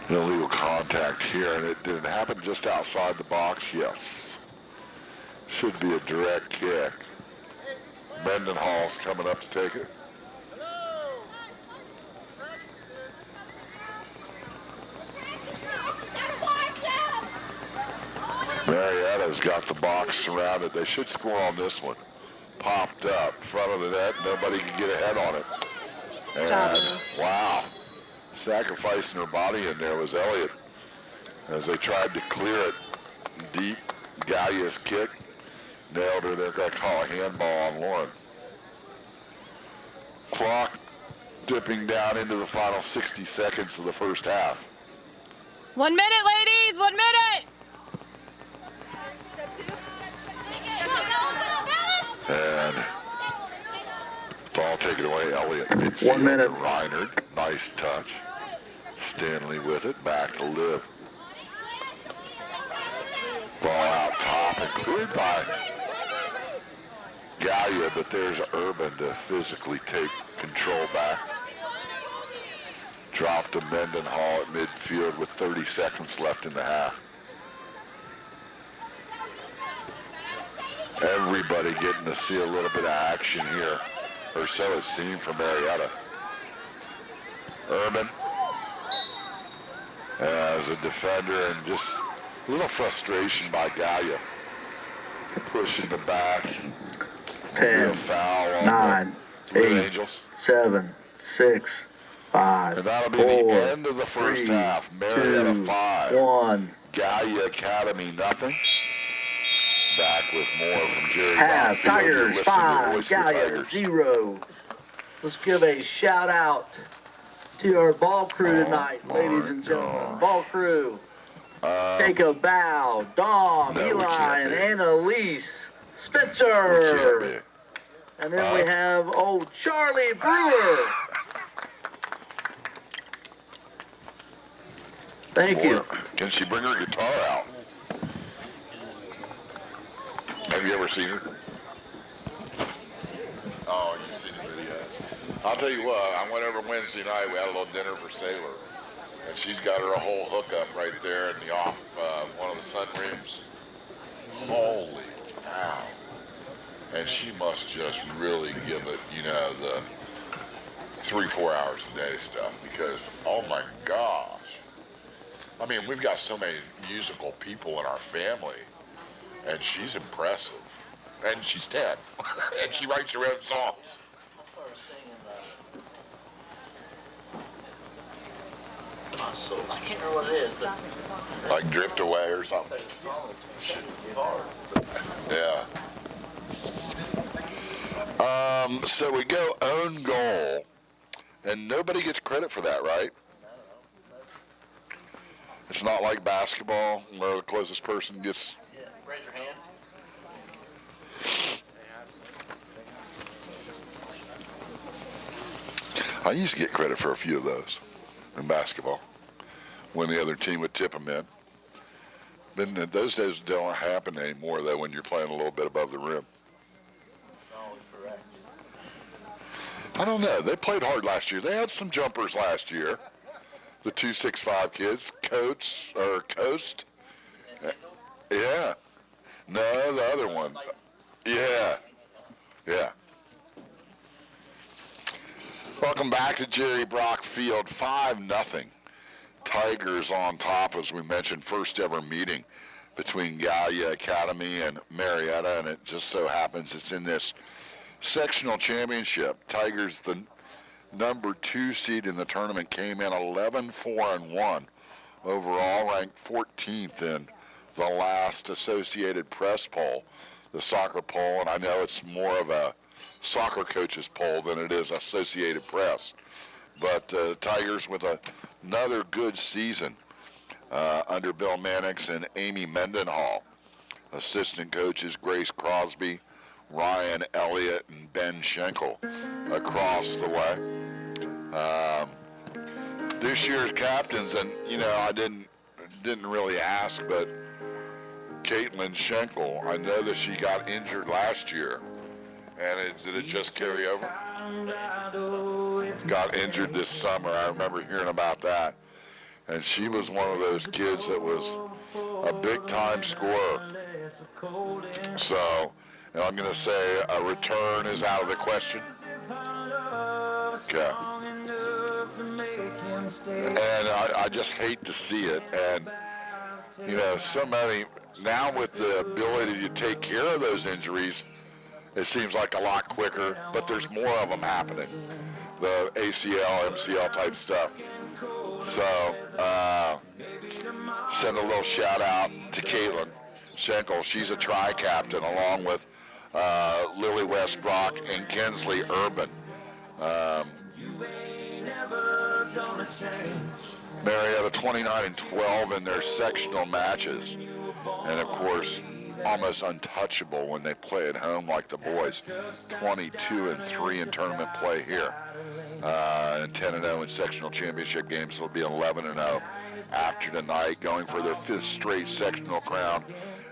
Illegal contact here, and did it happen just outside the box? Yes. Should be a direct kick. Mendenhall's coming up to take it. Marietta's got the box surrounded. They should score on this one. Popped up, front of the net. Nobody can get ahead on it. Stop And it. wow, sacrificing her body in there was Elliott as they tried to clear it deep. Gallia's kick nailed her. They're going to call a handball on Lauren. Clock dipping down into the final 60 seconds of the first half. 1 minute, ladies, 1 minute. And ball taken away, Elliott. 1 minute. Reinert, nice touch. Stanley with it, back to Liv. Ball out top and cleared by Gallia, but there's Urban to physically take control back. Dropped to Mendenhall at midfield with 30 seconds left in the half. Everybody getting to see a little bit of action here, or so it seemed for Marietta. Urban as a defender, and just a little frustration by Gallia. Pushing the back. 10, Foul on 9, the Blue 8, Angels. 7, 6, 5, And that'll be 4, the end of the first 3, half. Marietta 2, 5. 1. Gallia Academy nothing. Back with more from Jerry Half, Rockfield. You're Tigers listening to 5, Voice of the Gallia Tigers. 0. Let's give a shout out to our ball crew tonight, ladies and gentlemen. Ball crew. Jacob Bow, Dawn, No, we Eli, can't and be. Annalise We can't Spitzer. be. And then we have old Charlie Brewer. Thank you. Can she bring her guitar out? Have you ever seen her? Oh, you've seen the videos. I'll tell you what, I went over Wednesday night, we had a little dinner for Sailor. And she's got her a whole hookup right there in the off one of the sunrooms. Holy cow. And she must just really give it, you know, the 3-4 hours a day stuff, because, oh my gosh. I mean, we've got so many musical people in our family, and she's impressive. And she's 10, and she writes her own songs. I can't remember what it is, but Like Drift Away or something. Yeah. So we go own goal, and nobody gets credit for that, right? It's not like basketball where the closest person gets... Yeah, raise your hands. I used to get credit for a few of those in basketball when the other team would tip them in. But those days don't happen anymore, though, when you're playing a little bit above the rim. I don't know. They played hard last year. They had some jumpers last year. The 265 kids, Coast. Yeah. No, the other one. Yeah. Welcome back to Jerry Brock Field. 5-0. Tigers on top, as we mentioned, first ever meeting between Gallia Academy and Marietta, and it just so happens it's in this sectional championship. Tigers, the number 2 seed in the tournament, came in 11-4-1 overall, ranked 14th in the last Associated Press poll, the soccer poll, and I know it's more of a soccer coaches poll than it is Associated Press. But Tigers with another good season under Bill Mannix and Amy Mendenhall. Assistant coaches Grace Crosby, Ryan Elliott, and Ben Schenkel across the way. This year's captains, and I didn't really ask, but Caitlin Schenkel, I know that she got injured last year, and did it just carry over? Got injured this summer. I remember hearing about that, and she was one of those kids that was a big-time scorer. So, and I'm going to say a return is out of the question. Okay. And I just hate to see it. And, so many, now with the ability to take care of those injuries, it seems like a lot quicker, but there's more of them happening. The ACL, MCL type stuff. So, send a little shout out to Caitlin Schenkel. She's a tri-captain along with Lily Westbrook and Kinsley Urban. Marietta 29-12 in their sectional matches, and of course almost untouchable when they play at home like the boys. 22-3 in tournament play here, and 10-0 in sectional championship games. It'll be 11-0 after tonight, going for their 5th straight sectional crown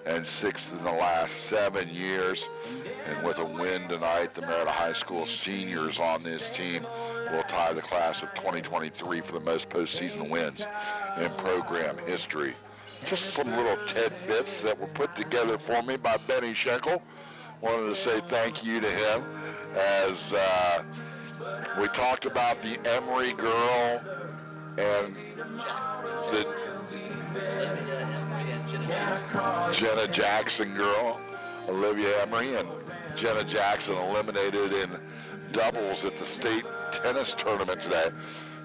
and 6th in the last 7 years. And with a win tonight, the Marietta High School seniors on this team will tie the class of 2023 for the most postseason wins in program history. Just some little tidbits that were put together for me by Benny Schenkel. Wanted to say thank you to him as we talked about the Emery girl and the Jenna Jackson girl, Olivia Emery, and Jenna Jackson eliminated in doubles at the state tennis tournament today.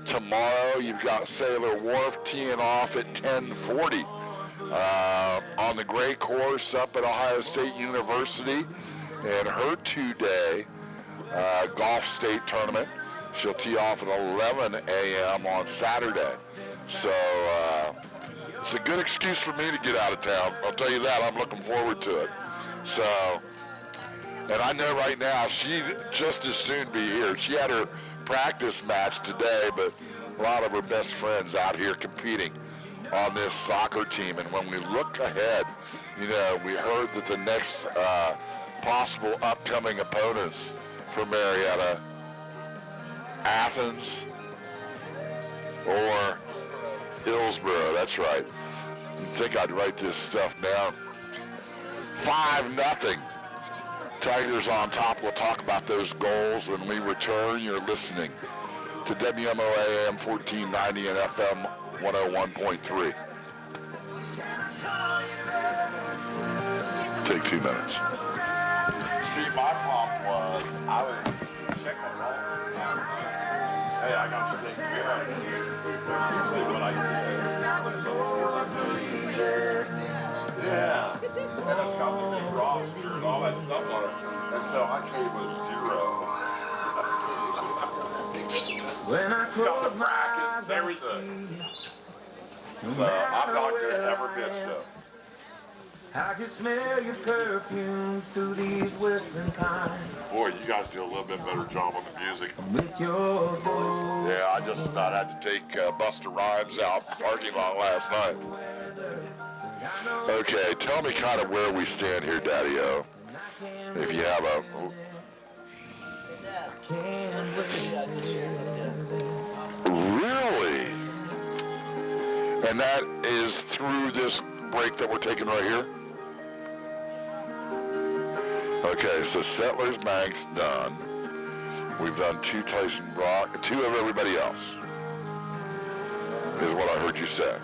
Tomorrow you've got Sailor Wharf teeing off at 10:40 on the gray course up at Ohio State University, and her 2-day golf state tournament. She'll tee off at 11 a.m. on Saturday. So it's a good excuse for me to get out of town. I'll tell you that. I'm looking forward to it. So, and I know right now she'd just as soon be here. She had her practice match today, but a lot of her best friends out here competing on this soccer team. And when we look ahead, we heard that the next possible upcoming opponents for Marietta, Athens or Hillsborough. That's right. I think I'd write this stuff down. 5-0. Tigers on top. We'll talk about those goals when we return. You're listening to WMOA AM 1490 and FM 101.3. Take 2 minutes. See, my problem was I was checking on all. Hey, I got some things here. See what I can do. Yeah. And it's got the big roster and all that stuff on it. And so I came with 0. When I It's got close the my brackets eyes, and I everything. see. So I'm not going to ever bitch though. I can smell your perfume through these whispering pines. Boy, you guys do a little bit better job on the music. With your ghost. Yeah, I just about had to take Busta Rhymes out the parking lot last night. Okay, tell me kind of where we stand here, Daddy-O. If you have a... Can't wait till Really? And that is through this break that we're taking right here? Okay, so Settlers Bank's done. We've done 2 Tyson Brock, 2 of everybody else, is what I heard you say.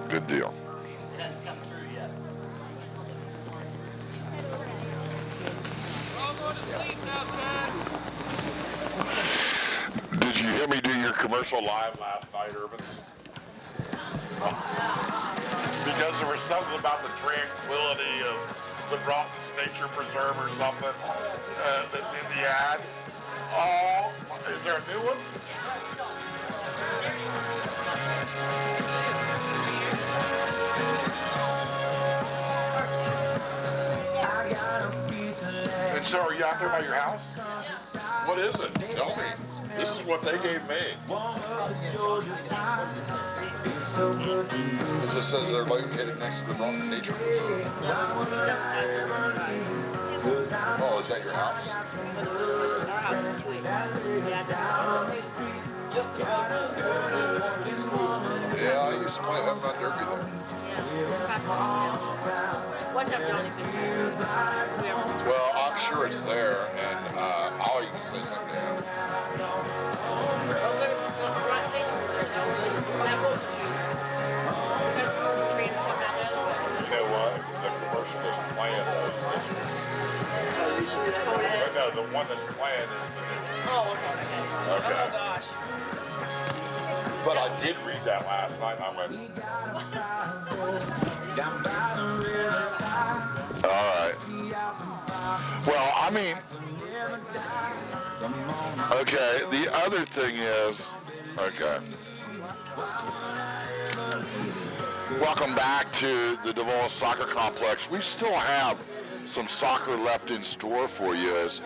Good deal. It hasn't come through yet. Did you hear me do your commercial live last night, Urbans? Because there was something about the tranquility of the Broughton's Nature Preserve or something that's in the ad. Oh, is there a new one? I got a piece of land. And so are you out there by your house? What is it? Tell me. This is what they gave me. Warm up the Georgia pines. It's so good to you. It just says they're located next to the Broughton Nature Preserve. Oh, is that your house? Yeah, I used to play home run derby there. Well, I'm sure it's there, and I'll even say something to him. You know what? The commercial that's playing is this one. No, the one that's playing is the new one. Okay. Oh gosh. But I did read that last night, and I went, all right. Well, I mean, okay, the other thing is, okay. Welcome back to the DeVos Soccer Complex. We still have some soccer left in store for you as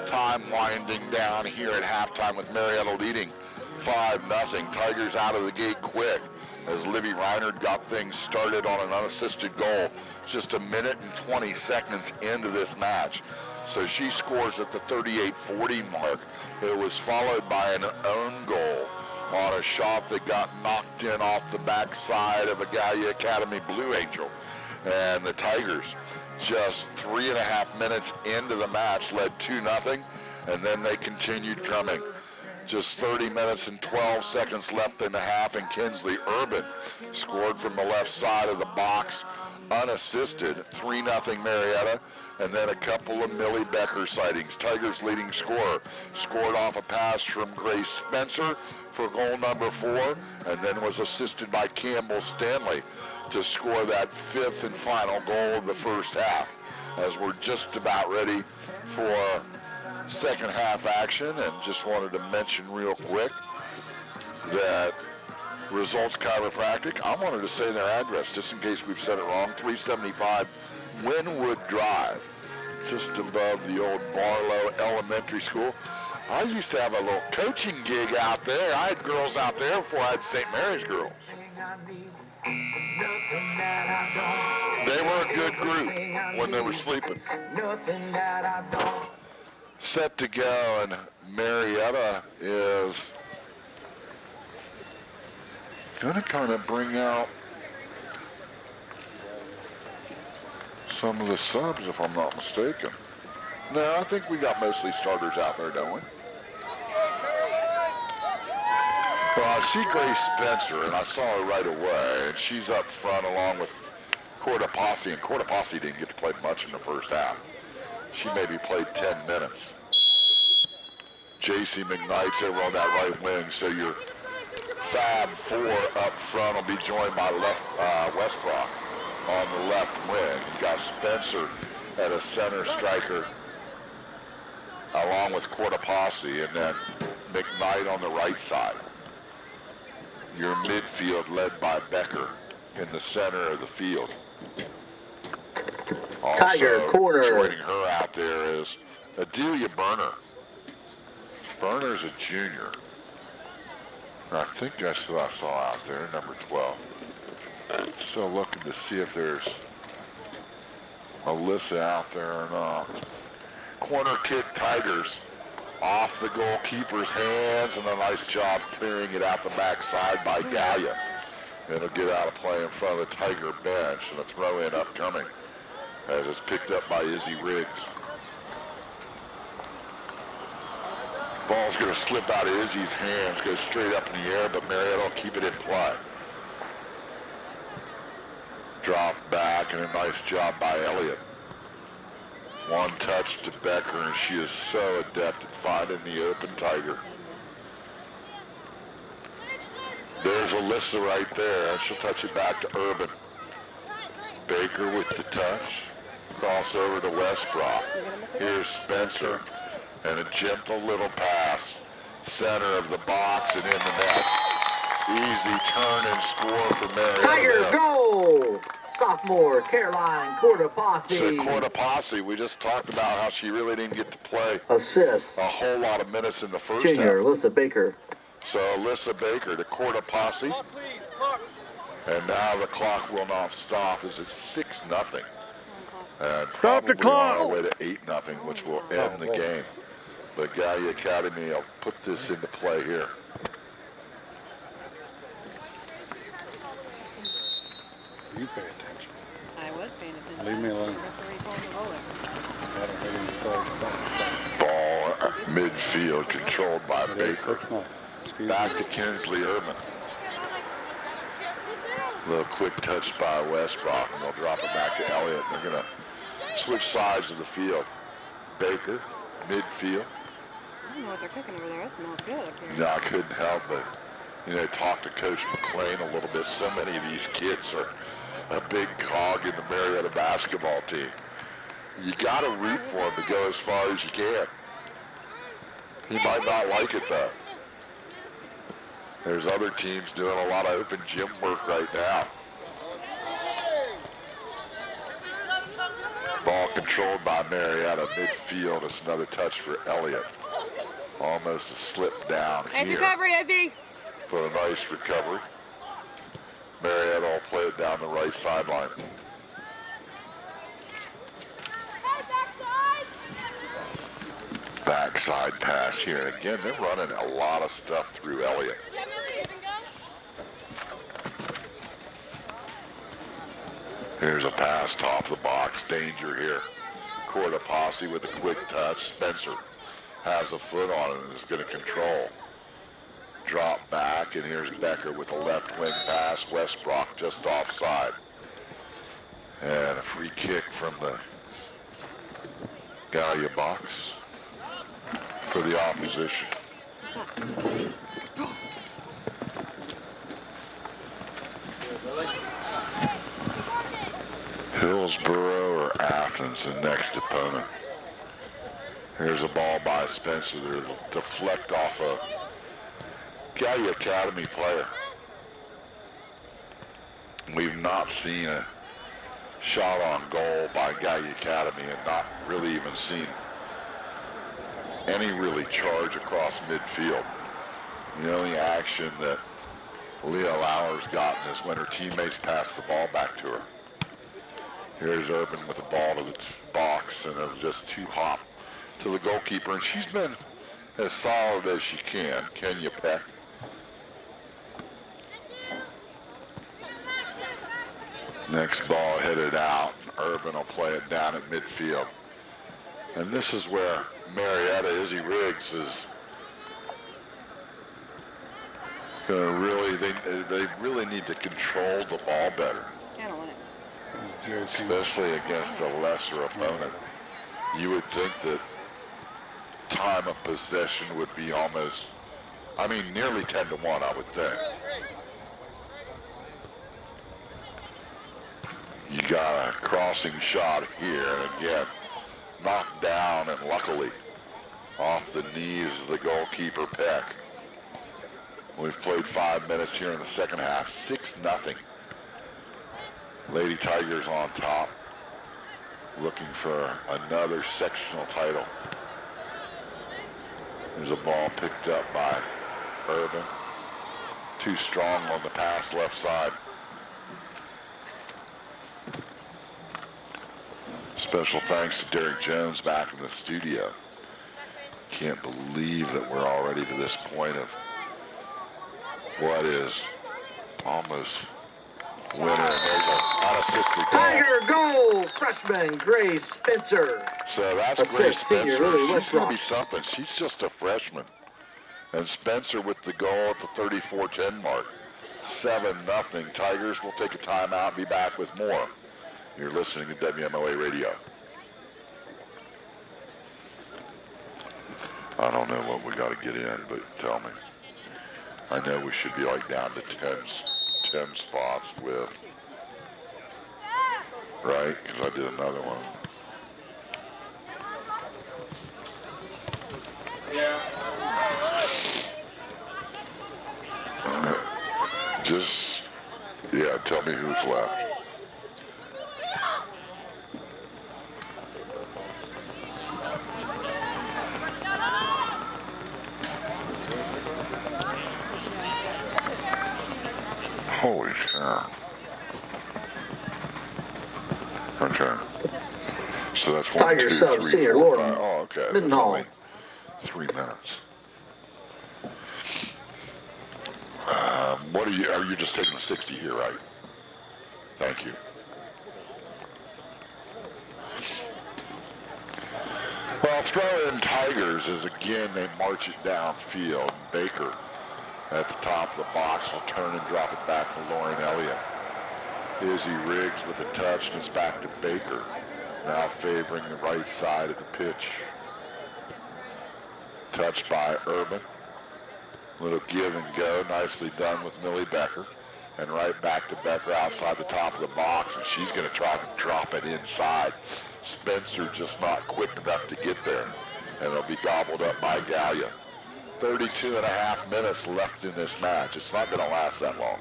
time winding down here at halftime with Marietta leading 5-0. Tigers out of the gate quick as Livy Reinert got things started on an unassisted goal just a minute and 20 seconds into this match. So she scores at the 38-40 mark. It was followed by an own goal on a shot that got knocked in off the backside of a Gallia Academy Blue Angel. And the Tigers, just 3.5 minutes into the match, led 2-0, and then they continued coming. Just 30 minutes and 12 seconds left in the half, and Kinsley Urban scored from the left side of the box, unassisted, 3-0 Marietta, and then a couple of Millie Becker sightings. Tigers' leading scorer scored off a pass from Grace Spencer for goal number 4, and then was assisted by Campbell Stanley to score that 5th and final goal of the first half, as we're just about ready for second half action. And just wanted to mention real quick that Results Chiropractic, I wanted to say their address just in case we've said it wrong, 375 Winwood Drive, just above the old Barlow Elementary School. I used to have a little coaching gig out there. I had girls out there before I had St. Mary's girls. They were a good group when they were sleeping. Set to go, and Marietta is going to kind of bring out some of the subs, if I'm not mistaken. No, I think we got mostly starters out there, don't we? Well, I see Grace Spencer, and I saw her right away, and she's up front along with Cortopassi, and Cortopassi didn't get to play much in the first half. She maybe played 10 minutes. J.C. McKnight's over on that right wing, so your Fab 4 up front will be joined by Westbrook on the left wing. You got Spencer at a center striker along with Cortopassi, and then McKnight on the right side. Your midfield led by Becker in the center of the field. Tiger Also corner. joining her out there is Adelia Berner. Berner's a junior. I think that's who I saw out there, number 12. Still looking to see if there's Alyssa out there or not. Corner kick, Tigers off the goalkeeper's hands, and a nice job clearing it out the backside by Gallia. It'll get out of play in front of the Tiger bench, and a throw-in upcoming as it's picked up by Izzy Riggs. Ball's going to slip out of Izzy's hands, go straight up in the air, but Marietta will keep it in play. Drop back, and a nice job by Elliott. One touch to Becker, and she is so adept at finding the open Tiger. There's Alyssa right there, and she'll touch it back to Urban. Baker with the touch. Crossover to Westbrook. Here's Spencer, and a gentle little pass. Center of the box and in the net. Easy turn and score for Marietta. Tiger goal! Sophomore Caroline Cortopassi. So Cortopassi, we just talked about how she really didn't get to play Assist. a whole lot of minutes in the first Junior half. Alyssa Baker. So Alyssa Baker to Cortopassi. And now the clock will not stop as it's 6-0. And Stop the probably on our clock! way to 8-0, which will end the game. But Gallia Academy will put this into play here. You pay attention. I was paying attention. Leave me alone. Referee called the roller. I don't hear you say stop. Ball midfield controlled by It is Baker. 6-0. Excuse me. Back to Kinsley Urban. Little quick touch by Westbrook, and they'll drop it back to Elliott. They're going to switch sides of the field. Baker, midfield. I don't know what they're cooking over there. That's not good up here. No, I couldn't help but, talk to Coach McLean a little bit. So many of these kids are a big cog in the Marietta basketball team. You got to root for them to go as far as you can. He might not like it, though. There's other teams doing a lot of open gym work right now. Ball controlled by Marietta, midfield. It's another touch for Elliott. Almost a slip down Nice here. recovery, Izzy. But a nice recovery. Marietta will play it down the right sideline. Backside pass here. Again, they're running a lot of stuff through Elliott. Here's a pass, top of the box. Danger here. Cortopassi with a quick touch. Spencer has a foot on it and is going to control. Drop back, and here's Becker with a left wing pass. Westbrook just offside. And a free kick from the Gallia box for the opposition. Hillsborough or Athens, the next opponent. Here's a ball by Spencer to deflect off a Gallia Academy player. We've not seen a shot on goal by Gallia Academy, and not really even seen any really charge across midfield. The only action that Leah Lauer's gotten is when her teammates pass the ball back to her. Here's Urban with the ball to the box, and it was just too hot to the goalkeeper, and she's been as solid as she can. Kenya Peck. Next ball headed out. Urban will play it down at midfield. And this is where Marietta, Izzy Riggs, is going to really, they really need to control the ball better, I don't want it. especially against a lesser opponent. You would think that time of possession would be almost, nearly 10-1, I would think. You got a crossing shot here, and again, knocked down, and luckily off the knees of the goalkeeper, Peck. We've played 5 minutes here in the second half, 6-0. Lady Tigers on top, looking for another sectional title. There's a ball picked up by Urban. Too strong on the pass left side. Special thanks to Derek Jones back in the studio. Can't believe that we're already to this point of what is almost winner. And there's an unassisted goal. Tiger goal, freshman Grace Spencer. So that's That's Grace it, senior, Spencer. Lily She's going to Withrow. be something. She's just a freshman. And Spencer with the goal at the 34-10 mark. 7-0. Tigers will take a timeout and be back with more. You're listening to WMOA Radio. I don't know what we got to get in, but tell me. I know we should be like down to 10 spots with, right? Because I did another one. Just, yeah, tell me who's left. Holy cow. Okay. So that's 1, Tiger 2, sub, 3, senior 4, Lord 5. Oh, okay. That's Mendenhall. only 3 minutes. What are you just taking a 60 here, right? Thank you. Well, throw in Tigers as again they march it downfield. Baker at the top of the box will turn and drop it back to Lauren Elliott. Izzy Riggs with a touch, and it's back to Baker. Now favoring the right side of the pitch. Touched by Urban. Little give and go, nicely done with Millie Becker. And right back to Becker outside the top of the box, and she's going to try to drop it inside. Spencer just not quick enough to get there, and it'll be gobbled up by Gallia. 32 and a half minutes left in this match. It's not going to last that long.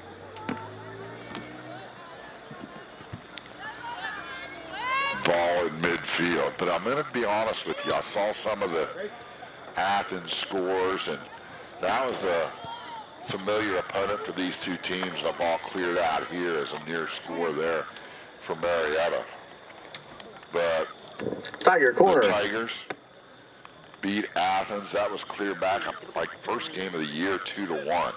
Ball in midfield, but I'm going to be honest with you. I saw some of the Athens scores, and that was a familiar opponent for these two teams. The ball cleared out here as a near score there for Marietta. But Tiger corner. the Tigers beat Athens. That was clear back, like first game of the year, 2-1.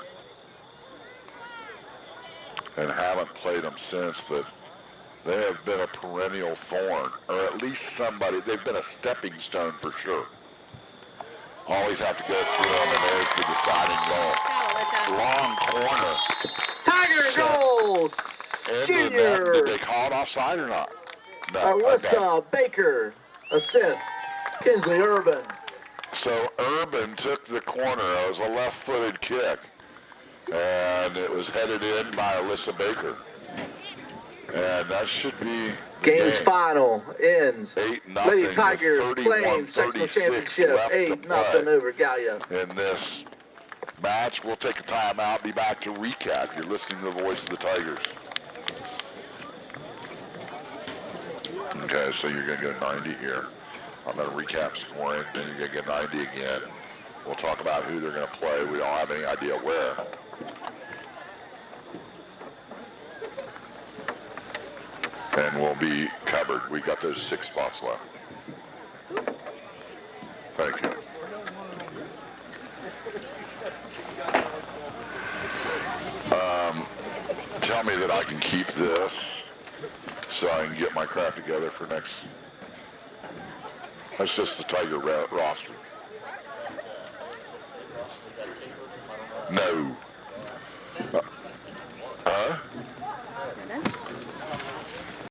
And haven't played them since, but they have been a perennial thorn, or at least somebody. They've been a stepping stone for sure. Always have to go through them, and there's the deciding goal. Long corner. Tiger Set. goal, Into the net. junior Did they call it offside or not? No. Alyssa Baker, assist, Kinsley Urban. So Urban took the corner. It was a left-footed kick, and it was headed in by Alyssa Baker. And that should be the Game's game. final ends. 8-0 Lady with Tigers claim sectional 31-36 championship, left to 8-0 play over Gallia. in this match. We'll take a timeout, be back to recap. You're listening to the voice of the Tigers. Okay, so you're going to go 90 here. I'm going to recap scoring, then you're going to get 90 again. We'll talk about who they're going to play. We don't have any idea where. And we'll be covered. We got those 6 spots left. Thank you. Tell me that I can keep this so I can get my crap together for next. That's just the Tiger roster. No.